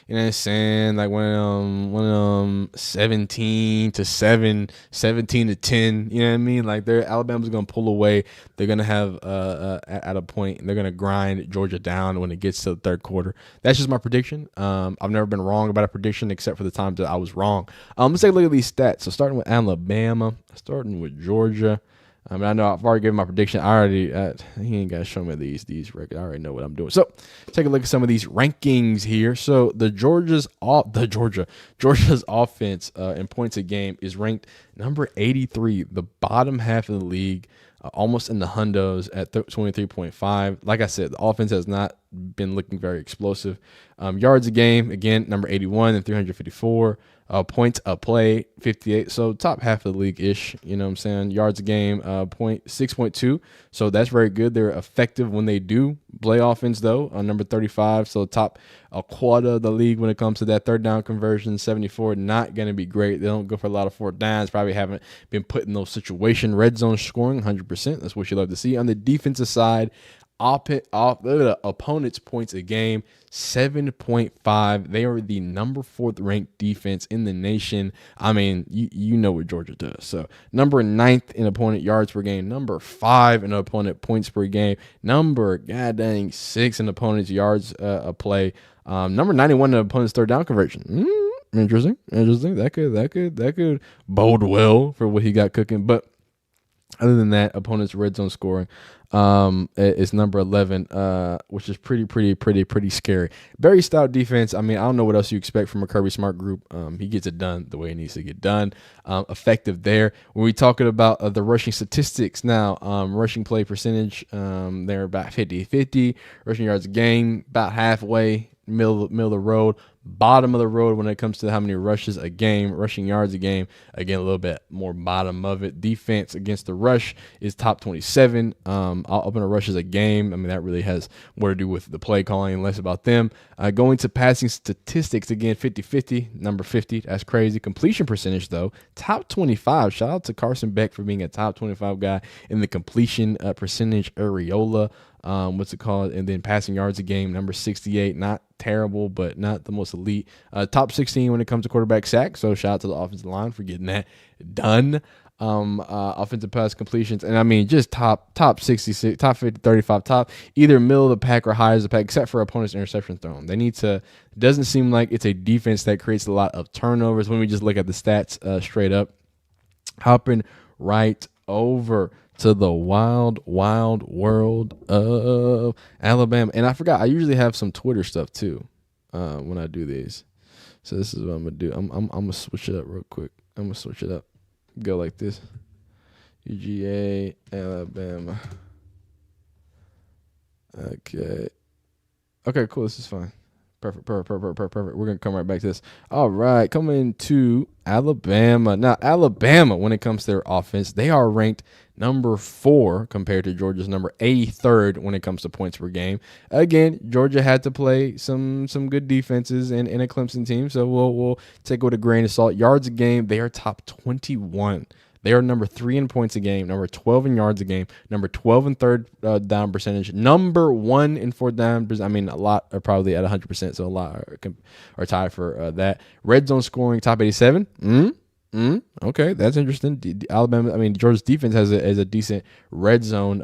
you know what I'm saying, like one of them 17-7, 17-10. You know what I mean? Like Alabama's gonna pull away. They're gonna have at a point, they're gonna grind Georgia down when it gets to the third quarter. That's just my prediction. I've never been wrong about a prediction except for the times that I was wrong. Let's take a look at these stats. So starting with Alabama, starting with Georgia. I mean, I know I've already given my prediction. He ain't got to show me these records. I already know what I'm doing. So take a look at some of these rankings here. So Georgia's offense in points a game is ranked number 83, the bottom half of the league, almost in the hundos at 23.5. Like I said, the offense has not been looking very explosive. Yards a game, again, number 81 and 354. Points a play, 58. So top half of the league-ish, you know what I'm saying? Yards a game, 6.2. So that's very good. They're effective when they do play offense, though, on number 35. So top a quarter of the league when it comes to that third down conversion, 74. Not going to be great. They don't go for a lot of fourth downs. Probably haven't been put in those situations. Red zone scoring, 100%. That's what you love to see. On the defensive side, opponents' points a game, 7.5. They are the number 4th ranked defense in the nation. I mean, you know what Georgia does. So number 9th in opponent yards per game, number 5 in opponent points per game, number 6 in opponent's yards a play, number 91 in opponent's third down conversion. Interesting. That could bode well for what he got cooking. But other than that, opponent's red zone scoring is number 11, which is pretty scary. Very stout defense. I mean, I don't know what else you expect from a Kirby Smart group. He gets it done the way it needs to get done. Effective there. When we talking about the rushing statistics now, rushing play percentage, they're about 50-50. Rushing yards a game, about halfway, middle of the road. Bottom of the road when it comes to how many rushes a game, rushing yards a game. Again, a little bit more bottom of it. Defense against the rush is top 27. Opener rushes a game. I mean, that really has more to do with the play calling and less about them. Going to passing statistics, again, 50-50, number 50. That's crazy. Completion percentage, though, top 25. Shout out to Carson Beck for being a top 25 guy in the completion percentage areola. And then passing yards a game, number 68, not terrible, but not the most elite. Top 16 when it comes to quarterback sacks. So shout out to the offensive line for getting that done. Offensive pass completions, and I mean just top 66, top 50, 35, top either middle of the pack or high as the pack, except for opponents' interception thrown. They need to. Doesn't seem like it's a defense that creates a lot of turnovers. When we just look at the stats straight up, hopping right over to the wild world of Alabama. And I forgot, I usually have some Twitter stuff too when I do these. So this is what I'm going to do. I'm going to switch it up real quick. I'm going to switch it up. Go like this. UGA, Alabama. Okay, cool. This is fine. Perfect. We're going to come right back to this. All right, coming to Alabama. Now, Alabama, when it comes to their offense, they are ranked number 4 compared to Georgia's number 83rd when it comes to points per game. Again, Georgia had to play some good defenses in a Clemson team, so we'll take it with a grain of salt. Yards a game, they are top 21. They are number 3 in points a game, number 12 in yards a game, number 12 in third down percentage, number 1 in fourth down. I mean, a lot are probably at 100%, so a lot are tied for that. Red zone scoring, top 87. Okay, that's interesting. Alabama, I mean, Georgia's defense has a decent red zone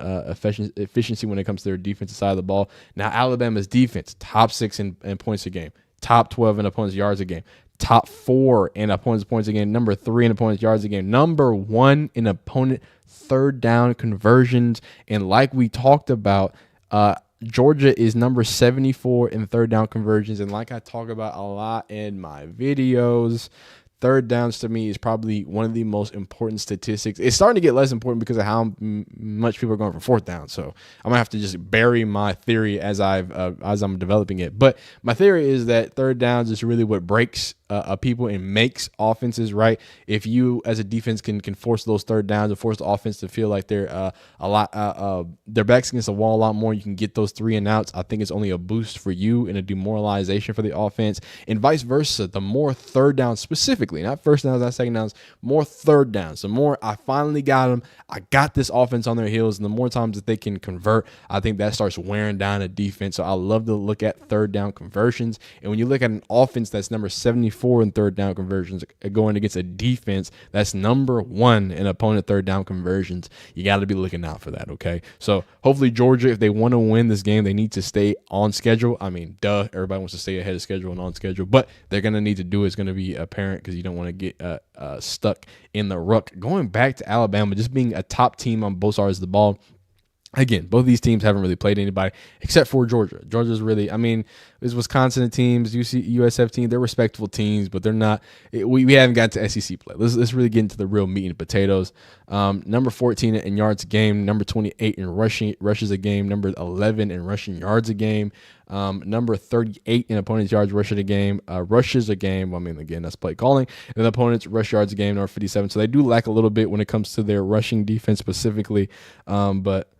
efficiency when it comes to their defensive side of the ball. Now, Alabama's defense, top 6 in points a game, top 12 in opponents' yards a game, top 4 in opponents' points a game, number 3 in opponents' yards a game, number 1 in opponent third down conversions. And like we talked about, Georgia is number 74 in third down conversions. And like I talk about a lot in my videos, third downs to me is probably one of the most important statistics. It's starting to get less important because of how much people are going for fourth down. So I'm gonna have to just bury my theory as I'm developing it. But my theory is that third downs is really what breaks people and makes offenses right. If you as a defense can force those third downs and force the offense to feel like they're their backs against the wall a lot more, you can get those 3 and outs. I think it's only a boost for you and a demoralization for the offense, and vice versa. The more third downs, specifically, not first downs, not second downs, more third downs. The more I finally got them, I got this offense on their heels, and the more times that they can convert, I think that starts wearing down a defense. So I love to look at third down conversions, and when you look at an offense that's number 74 in third down conversions going against a defense that's number 1 in opponent third down conversions, you got to be looking out for that, okay? So hopefully Georgia, if they want to win this game, they need to stay on schedule. I mean, everybody wants to stay ahead of schedule and on schedule, but they're going to need to do it. It's going to be apparent because you don't want to get stuck in the ruck. Going back to Alabama, just being a top team on both sides of the ball. Again, both of these teams haven't really played anybody except for Georgia. Georgia's really, I mean, there's Wisconsin teams, USF team. They're respectable teams, but they're not. We haven't gotten to SEC play. Let's really get into the real meat and potatoes. Number 14 in yards a game, number 28 in rushes a game, number 11 in rushing yards a game, number 38 in opponents' yards rushes a game. I mean, again, that's play calling. And then opponents' rush yards a game, number 57. So they do lack a little bit when it comes to their rushing defense specifically, but.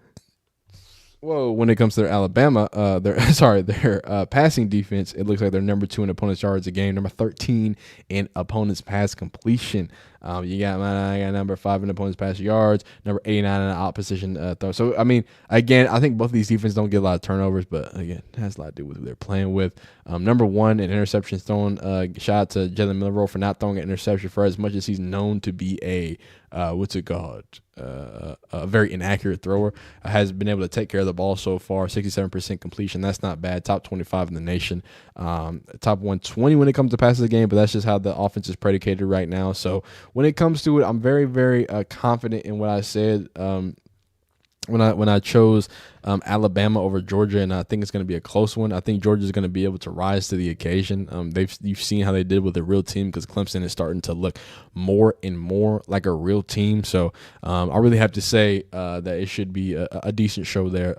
Whoa, when it comes to their passing defense, it looks like they're number 2 in opponents' yards a game, number 13 in opponents' pass completion. I got number 5 in opponents' pass yards, number 89 in opposition throw. So, I mean, again, I think both of these defenses don't get a lot of turnovers, but again, it has a lot to do with who they're playing with. Number 1 in interceptions thrown. Shout out to Jalen Milroe for not throwing an interception for as much as he's known to be a very inaccurate thrower. Has been able to take care of the ball so far. 67% completion. That's not bad. Top 25 in the nation. Top 120 when it comes to passes a game, but that's just how the offense is predicated right now. So when it comes to it, I'm very, very confident in what I said when I chose Alabama over Georgia, and I think it's going to be a close one. I think Georgia's going to be able to rise to the occasion. You've seen how they did with a real team because Clemson is starting to look more and more like a real team. So I really have to say that it should be a decent show there.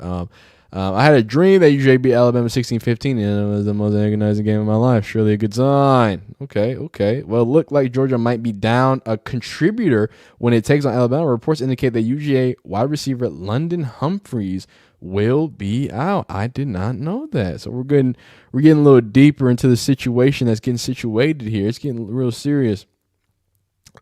I had a dream that UJ beat Alabama 16-15, and it was the most agonizing game of my life. Surely a good sign. Okay. Well, it looked like Georgia might be down a contributor when it takes on Alabama. Reports indicate that UGA wide receiver London Humphreys will be out. I did not know that. So we're getting a little deeper into the situation that's getting situated here. It's getting real serious.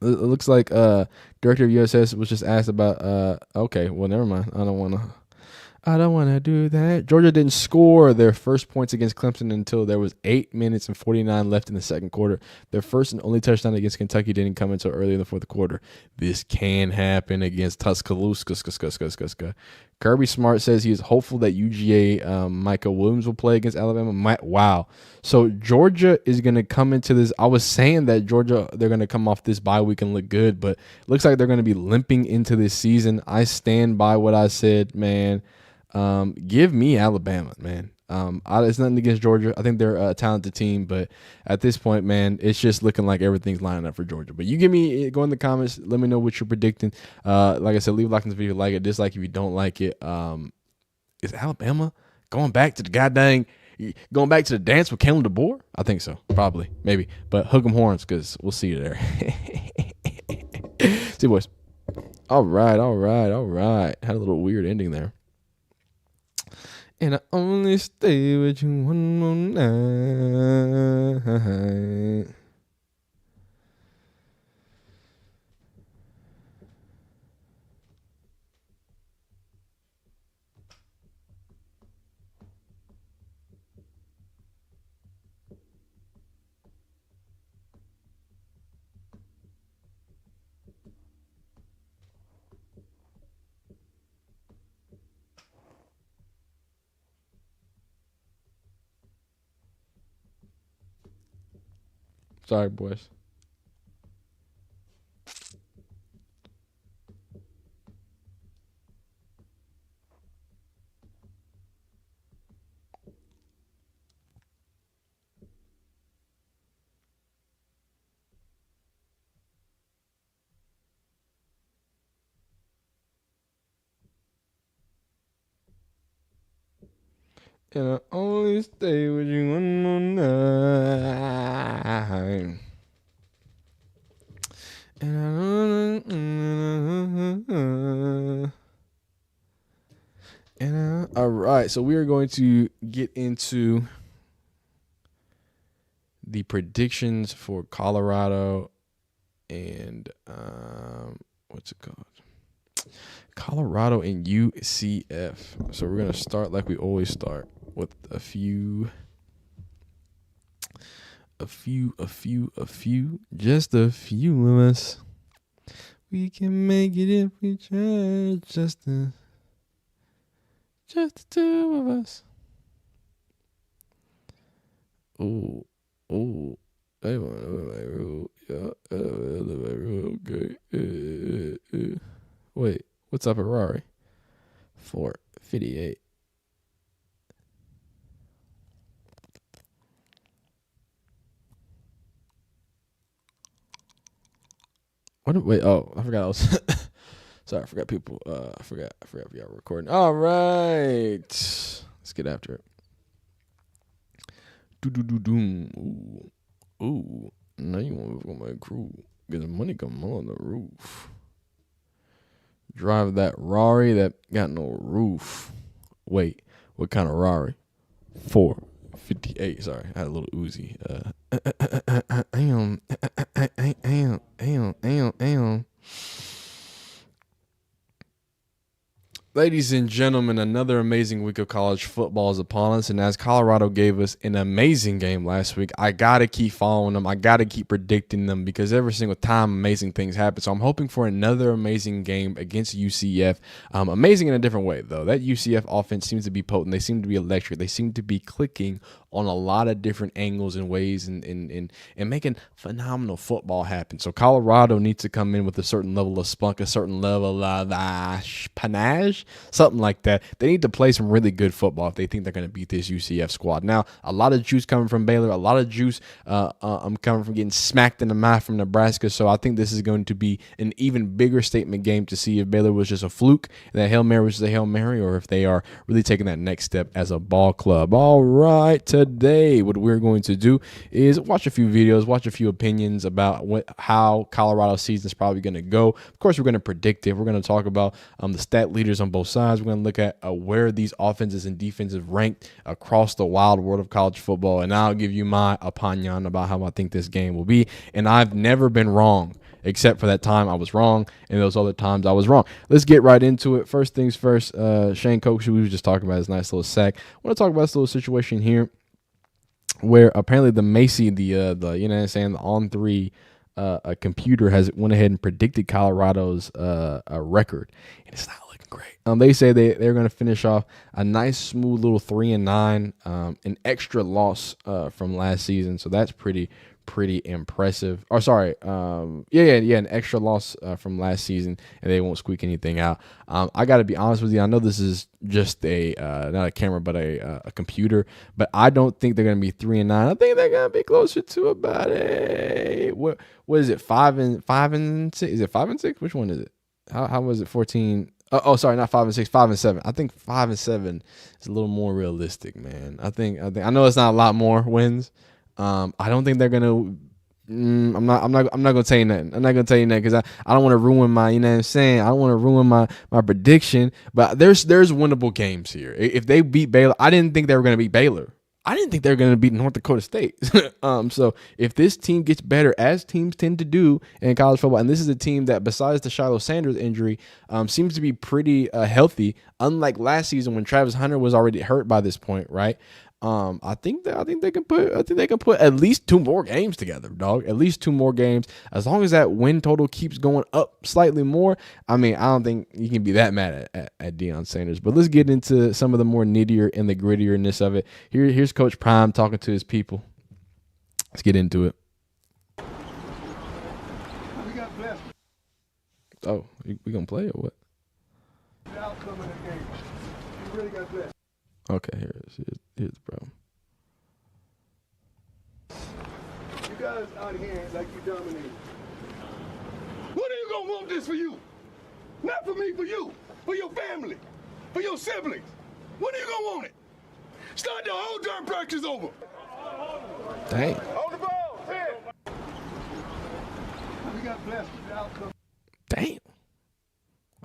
It looks like director of USS was just asked about. Okay, well, never mind. I don't want to do that. Georgia didn't score their first points against Clemson until there was 8 minutes and 49 left in the second quarter. Their first and only touchdown against Kentucky didn't come until early in the fourth quarter. This can happen against Tuscaloosa. Kirby Smart says he is hopeful that UGA Micah Williams will play against Alabama. Wow. So Georgia is going to come into this. I was saying that Georgia, they're going to come off this bye week and look good, but it looks like they're going to be limping into this season. I stand by what I said, man. Give me Alabama, man. It's nothing against Georgia. I think they're a talented team, but at this point, man, it's just looking like everything's lining up for Georgia. But you go in the comments, let me know what you're predicting. Like I said, leave a like on this video if you like it, dislike if you don't like it. Is Alabama going back to the goddamn Going back to the dance with Kalen DeBoer? I think so. Probably. Maybe. But hook 'em horns because we'll see you there. See you, boys. All right. Had a little weird ending there. And I only stay with you one more night. Sorry, boys. And I only stay with you one more night. All right, so we are going to get into the predictions for Colorado and what's it called? Colorado and UCF. So we're gonna start like we always start with a few, just a few of us. We can make it if we try, just the two of us. Oh, I want to my rule. Yeah, my rule. Okay. Wait, what's up, Ferrari? 458. Wait, oh, I forgot I was sorry, I forgot people. I forgot if y'all were recording. All right. Let's get after it. Doom. Ooh. Now you want to move on my crew. Get the money come on the roof. Drive that Rari that got no roof. Wait, what kind of Rari? 458. Sorry, I had a little Uzi. Ladies and gentlemen, another amazing week of college football is upon us, and as Colorado gave us an amazing game last week, I got to keep following them. I got to keep predicting them because every single time amazing things happen. So I'm hoping for another amazing game against UCF. Amazing in a different way, though. That UCF offense seems to be potent. They seem to be electric. They seem to be clicking on a lot of different angles and ways and making phenomenal football happen. So Colorado needs to come in with a certain level of spunk, a certain level of panache, something like that. They need to play some really good football if they think they're going to beat this UCF squad. Now, a lot of juice coming from Baylor, a lot of juice I'm coming from getting smacked in the mouth from Nebraska. So I think this is going to be an even bigger statement game to see if Baylor was just a fluke and that Hail Mary was just a Hail Mary, or if they are really taking that next step as a ball club. All right, today what we're going to do is watch a few videos, watch a few opinions about how Colorado's season is probably going to go. Of course, we're going to predict it. We're going to talk about the stat leaders on both sides. We're going to look at where these offenses and defenses ranked across the wild world of college football, and I'll give you my opinion about how I think this game will be. And I've never been wrong, except for that time I was wrong, and those other times I was wrong. Let's get right into it. First things first, Shane Koch, who we were just talking about, his nice little sack. I want to talk about this little situation here where apparently the Macy, the you know what I'm saying, the On3 a computer has went ahead and predicted Colorado's record, and it's not looking great. They say they're going to finish off a nice, smooth little 3-9, an extra loss from last season, so that's pretty impressive. Or sorry, an extra loss from last season, and they won't squeak anything out. I got to be honest with you. I know this is just not a camera, but a computer. But I don't think they're going to be 3-9. I think they're going to be closer to about what is it? 5-6? Is it 5-6? Which one is it? How was it? 14. Sorry, not 5-6, 5-7. I think 5-7 is a little more realistic, man. I know it's not a lot more wins. I don't think they're gonna. I'm not gonna tell you nothing. I'm not gonna tell you nothing because I don't want to ruin my. You know what I'm saying? I don't want to ruin my prediction. But there's winnable games here. If they beat Baylor, I didn't think they were gonna beat Baylor. I didn't think they were going to beat North Dakota State. So if this team gets better, as teams tend to do in college football, and this is a team that, besides the Shiloh Sanders injury, seems to be pretty healthy, unlike last season when Travis Hunter was already hurt by this point, right? I think they can put at least 2 more games together, dog. At least 2 more games. As long as that win total keeps going up slightly more, I mean, I don't think you can be that mad at Deion Sanders. But let's get into some of the more nittier and the grittierness of it. Here's Coach Prime talking to his people. Let's get into it. We got blessed. Oh, we gonna play or what? The outcome of the game. We really got blessed. Okay, here's the problem. You guys out here like you dominated. When are you gonna want this for you? Not for me, for you, for your family, for your siblings. When are you gonna want it? Start the whole darn practice over. Dang. Hold the ball. We got blessed with the outcome. Damn.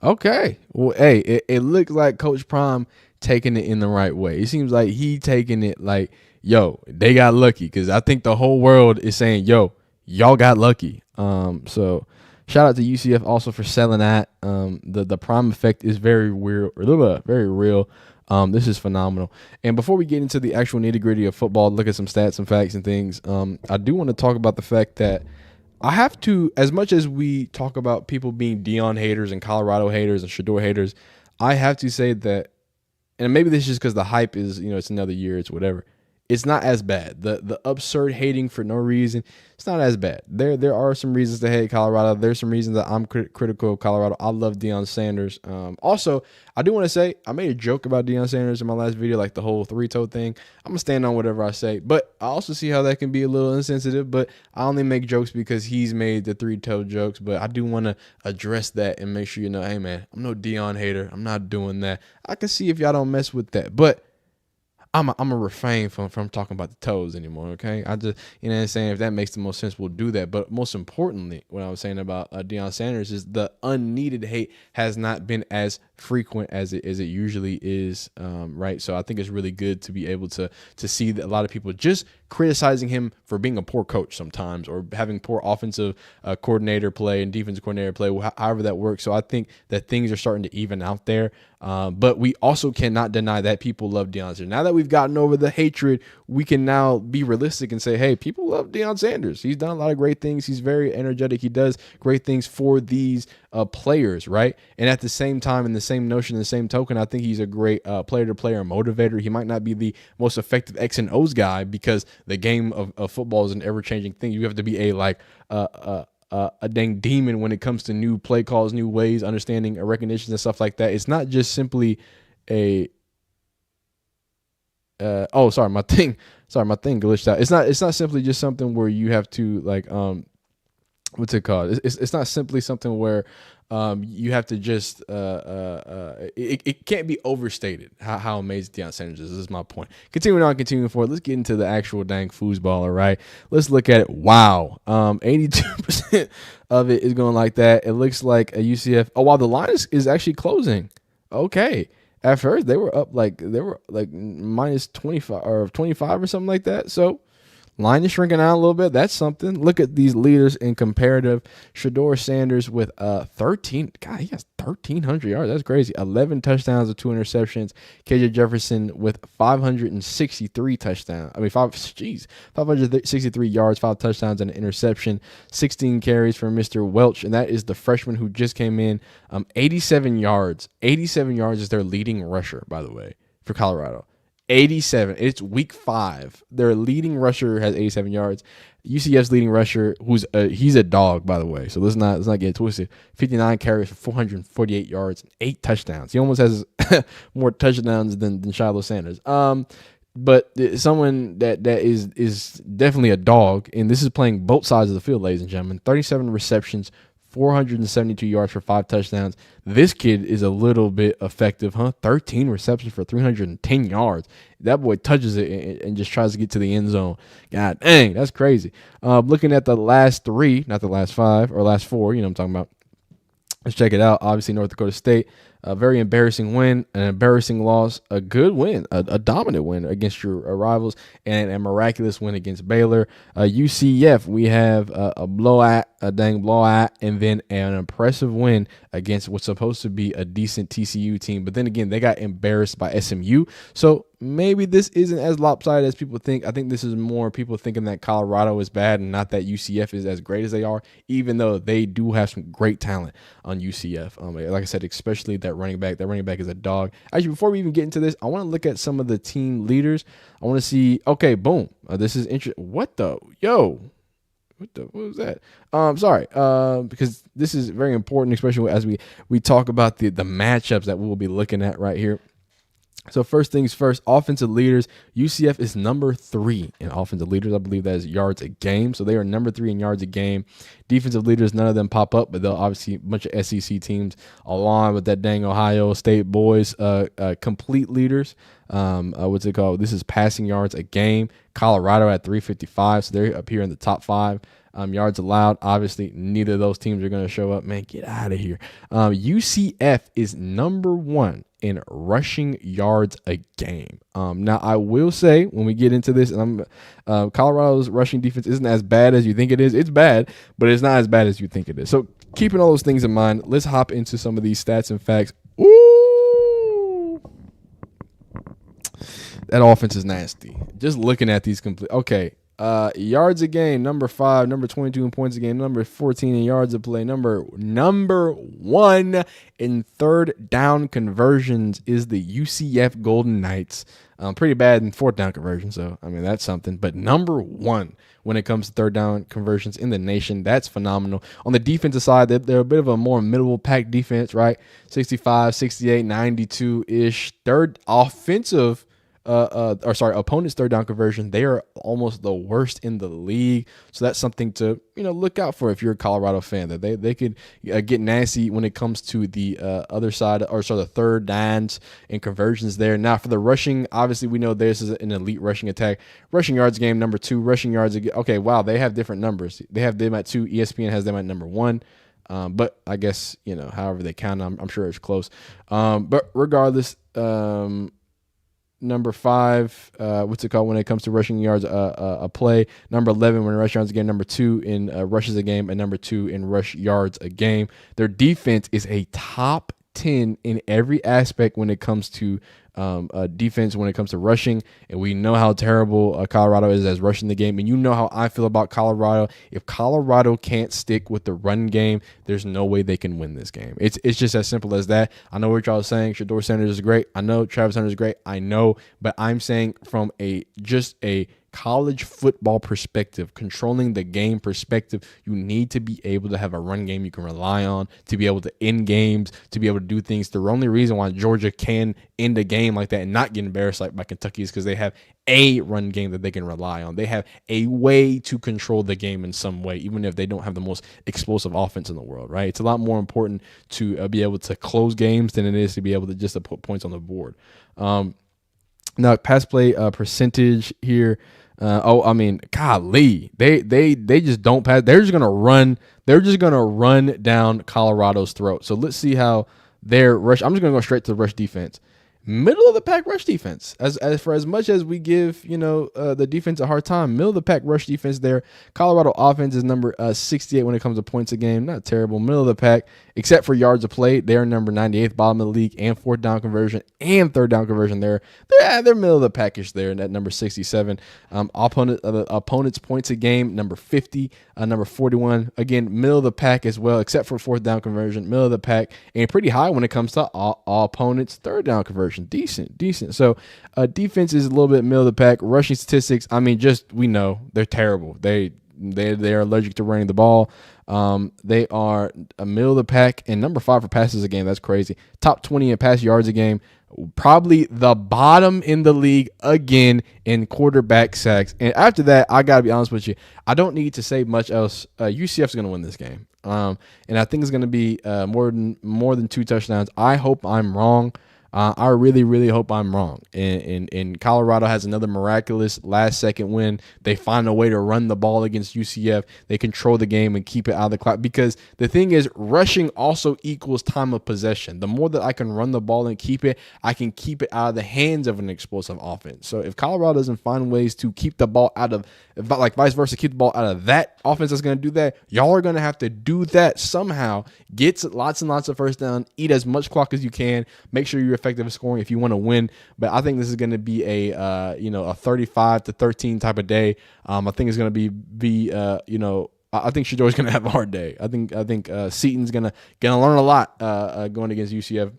Okay. Well, hey, it looks like Coach Prime taking it in the right way. It seems like he taking it like, yo, they got lucky, because I think the whole world is saying, yo, y'all got lucky. So shout out to UCF also for selling that. The Prime effect is very weird, very real. This is phenomenal. And before we get into the actual nitty gritty of football, look at some stats, some facts, and things. I do want to talk about the fact that I have to, as much as we talk about people being Deion haters and Colorado haters and Shedeur haters, I have to say that, and maybe this is just because the hype is, it's another year, it's whatever. It's not as bad. The absurd hating for no reason, it's not as bad. There are some reasons to hate Colorado. There's some reasons that I'm critical of Colorado. I love Deion Sanders. Also, I do want to say, I made a joke about Deion Sanders in my last video, like the whole 3-toe thing. I'm going to stand on whatever I say. But I also see how that can be a little insensitive. But I only make jokes because he's made the 3-toe jokes. But I do want to address that and make sure you know, hey, man, I'm no Deion hater. I'm not doing that. I can see if y'all don't mess with that. But I'm a refrain from talking about the toes anymore, okay? I just, what I'm saying, if that makes the most sense, we'll do that. But most importantly, what I was saying about Deion Sanders is the unneeded hate has not been as frequent as it usually is, right? So I think it's really good to be able to see that a lot of people just criticizing him for being a poor coach sometimes, or having poor offensive coordinator play and defensive coordinator play, however that works. So I think that things are starting to even out there. But we also cannot deny that people love Deion Sanders. Now that we've gotten over the hatred, we can now be realistic and say, hey, people love Deion Sanders. He's done a lot of great things. He's very energetic. He does great things for these players, right? And at the same time, in the same notion, the same token, I think he's a great player-to-player motivator. He might not be the most effective X and O's guy, because the game of football is an ever-changing thing. You have to be a dang demon when it comes to new play calls, new ways, understanding recognitions and stuff like that. It's not just simply a my thing glitched out. It's not simply just something where you have to what's it called? It's not simply something where you have to just it can't be overstated how amazing Deion Sanders is. This is my point. Continuing forward, let's get into the actual dang foosball, right? Let's look at it. Wow. 82% of it is going like that. It looks like a UCF. Oh, wow, the line is actually closing. Okay. At first, they were up minus 25 or 25 or something like that. So line is shrinking out a little bit. That's something. Look at these leaders in comparative. Shedeur Sanders with 13. God, he has 1,300 yards. That's crazy. 11 touchdowns and 2 interceptions. KJ Jefferson with 563 touchdowns. 563 yards, 5 touchdowns, and an interception. 16 carries for Mr. Welch, and that is the freshman who just came in. 87 yards. 87 yards is their leading rusher, by the way, for Colorado. 87. It's week 5. Their leading rusher has 87 yards. UCF's leading rusher, he's a dog, by the way. So let's not get it twisted. 59 carries for 448 yards and 8 touchdowns. He almost has more touchdowns than Shiloh Sanders. But someone that is definitely a dog, and this is playing both sides of the field, ladies and gentlemen. 37 receptions, 472 yards for 5 touchdowns. This kid is a little bit effective, huh? 13 receptions for 310 yards. That boy touches it and just tries to get to the end zone. God dang, that's crazy. Looking at the last 3, not the last 5 or last 4, you know what I'm talking about. Let's check it out. Obviously, North Dakota State, a very embarrassing win, an embarrassing loss, a good win, a dominant win against your rivals, and a miraculous win against Baylor. UCF, we have a blowout, a dang blowout, and then an impressive win against what's supposed to be a decent TCU team. But then again, they got embarrassed by SMU. So maybe this isn't as lopsided as people think. I think this is more people thinking that Colorado is bad and not that UCF is as great as they are, even though they do have some great talent on UCF. Like I said, especially that running back. That running back is a dog. Actually, before we even get into this, I want to look at some of the team leaders. I want to see, okay, boom. This is interesting. What the? Yo. What was that? Sorry, because this is very important, especially as we talk about the matchups that we'll be looking at right here. So first things first, offensive leaders. UCF is number 3 in offensive leaders. I believe that is yards a game. So they are number 3 in yards a game. Defensive leaders, none of them pop up, but they'll obviously a bunch of SEC teams along with that dang Ohio State boys. Complete leaders. What's it called? This is passing yards a game. Colorado at 355, so they're up here in the top 5. Yards allowed. Obviously, neither of those teams are going to show up. Man, get out of here. UCF is number 1 in rushing yards a game. Now, I will say when we get into this, and Colorado's rushing defense isn't as bad as you think it is. It's bad, but it's not as bad as you think it is. So keeping all those things in mind, let's hop into some of these stats and facts. Ooh. That offense is nasty. Just looking at these complete. Okay. Yards a game, number 5, number 22 in points a game, number 14 in yards a play, number 1 in third down conversions is the UCF Golden Knights. Pretty bad in fourth down conversion, so I mean that's something. But number 1 when it comes to third down conversions in the nation, that's phenomenal. On the defensive side, they're a bit of a more middle pack defense, right? 65, 68, 92-ish. Third offensive. Opponent's third down conversion, they are almost the worst in the league. So that's something to look out for if you're a Colorado fan, that they could get nasty when it comes to the other side, the third downs and conversions there. Now for the rushing, obviously we know this is an elite rushing attack. Rushing yards game, number 2. Rushing yards, okay, wow, they have different numbers. They have them at 2. ESPN has them at number 1. But I guess however they count, I'm sure it's close. But regardless, number 5, when it comes to rushing yards a play. Number 11 when rush yards a game. Number 2 in rushes a game, and number 2 in rush yards a game. Their defense is a top 10 in every aspect when it comes to defense, when it comes to rushing, and we know how terrible Colorado is as rushing the game, and you know how I feel about Colorado. If Colorado can't stick with the run game, there's no way they can win this game. It's just as simple as that. I know what y'all are saying. Shedeur Sanders is great. I know Travis Hunter is great. I know, but I'm saying from a college football perspective, controlling the game perspective, you need to be able to have a run game you can rely on, to be able to end games, to be able to do things. The only reason why Georgia can end a game like that and not get embarrassed like by Kentucky is because they have a run game that they can rely on. They have a way to control the game in some way, even if they don't have the most explosive offense in the world, right? It's a lot more important to be able to close games than it is to be able to just to put points on the board. Now, pass play percentage here. Golly, they just don't pass. They're just gonna run. They're just gonna run down Colorado's throat. So let's see how their rush. I'm just gonna go straight to the rush defense. Middle of the pack rush defense. As for as much as we give the defense a hard time, middle of the pack rush defense there. Colorado offense is number 68 when it comes to points a game. Not terrible. Middle of the pack, except for yards of play, they're number 98th, bottom of the league, and fourth down conversion and third down conversion. They're middle of the package there, and at number 67. Opponent's points a game, number 50, number 41. Again, middle of the pack as well, except for fourth down conversion. Middle of the pack, and pretty high when it comes to all opponents' third down conversion. Decent. So defense is a little bit middle of the pack. Rushing statistics, we know they're terrible. They are allergic to running the ball. They are a middle of the pack and number 5 for passes a game. That's crazy. Top 20 in pass yards a game. Probably the bottom in the league again in quarterback sacks. And after that, I got to be honest with you, I don't need to say much else. UCF's going to win this game. And I think it's going to be more than 2 touchdowns. I hope I'm wrong. I really, really hope I'm wrong. And Colorado has another miraculous last-second win. They find a way to run the ball against UCF. They control the game and keep it out of the clock. Because the thing is, rushing also equals time of possession. The more that I can run the ball and keep it, I can keep it out of the hands of an explosive offense. So if Colorado doesn't find ways to keep the ball out of, like vice versa, keep the ball out of that offense that's going to do that, y'all are going to have to do that somehow. Get lots and lots of first down. Eat as much clock as you can. Make sure you're effective at scoring if you want to win. But I think this is going to be a 35-13 type of day. I think it's going to be I think Shador's going to have a hard day. I think Seaton's going to learn a lot going against UCF.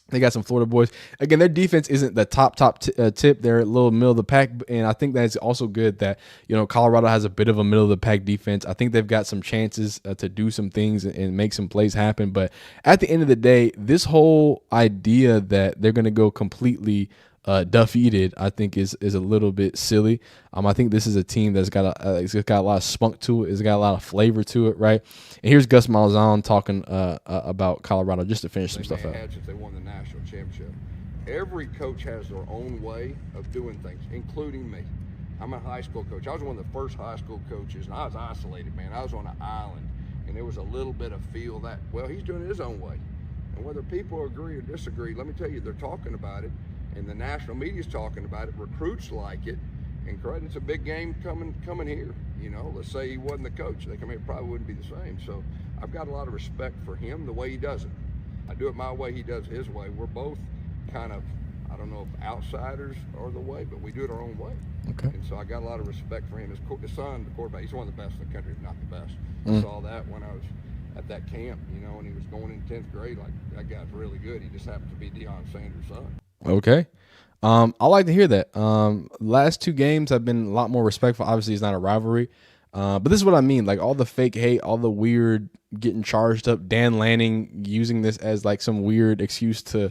They got some Florida boys. Again, their defense isn't the top tip. They're a little middle of the pack, and I think that's also good that Colorado has a bit of a middle of the pack defense. I think they've got some chances to do some things and make some plays happen. But at the end of the day, this whole idea that they're going to go completely defeated, I think is a little bit silly. I think this is a team that's got a lot of spunk to it. It's got a lot of flavor to it, right? And here's Gus Malzahn talking about Colorado just to finish some stuff out. Since they won the national championship, every coach has their own way of doing things, including me. I'm a high school coach. I was one of the first high school coaches, and I was isolated, man. I was on an island, and there was a little bit of feel that, well, he's doing it his own way. And whether people agree or disagree, let me tell you, they're talking about it. And the national media's talking about it. Recruits like it. And it's a big game coming here. Let's say he wasn't the coach. They come here, it probably wouldn't be the same. So I've got a lot of respect for him, the way he does it. I do it my way, he does his way. We're both kind of, I don't know if outsiders are the way, but we do it our own way. Okay. And so I got a lot of respect for him. His son, the quarterback, he's one of the best in the country, if not the best. I saw that when I was at that camp, and he was going in 10th grade. Like, that guy's really good. He just happens to be Deion Sanders' son. Okay. I like to hear that. Last 2 games have been a lot more respectful. Obviously, it's not a rivalry. But this is what I mean. Like, all the fake hate, all the weird getting charged up, Dan Lanning using this as like some weird excuse to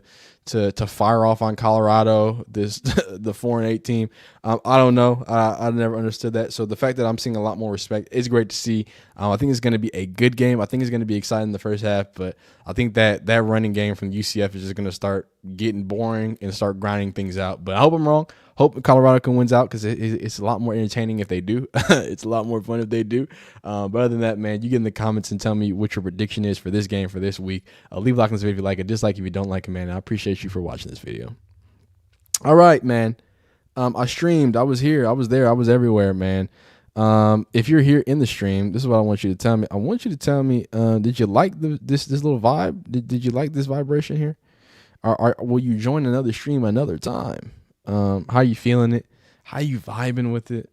fire off on Colorado, the 4-8 team. I don't know. I never understood that. So the fact that I'm seeing a lot more respect is great to see. I think it's going to be a good game. I think it's going to be exciting in the first half, but I think that running game from UCF is just going to start getting boring and start grinding things out. But I hope I'm wrong. Hope Colorado wins out because it's a lot more entertaining if they do. It's a lot more fun if they do. But other than that, man, you get in the comments and tell me what your prediction is for this game for this week. Leave a like on this video if you like it, dislike if you don't like it, man. I appreciate you for watching this video. All right, man. I streamed. I was here. I was there. I was everywhere, man. If you're here in the stream, this is what I want you to tell me. I want you to tell me, did you like this little vibe? Did you like this vibration here? Or will you join another stream another time? How you feeling it? How you vibing with it?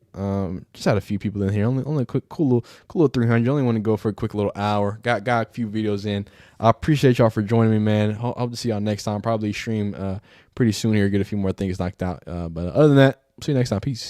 Just had a few people in here. Only a quick, cool little 300. Only want to go for a quick little hour. Got a few videos in. I appreciate y'all for joining me, man. Hope to see y'all next time. Probably stream pretty soon here. Get a few more things knocked out. But other than that, see you next time. Peace.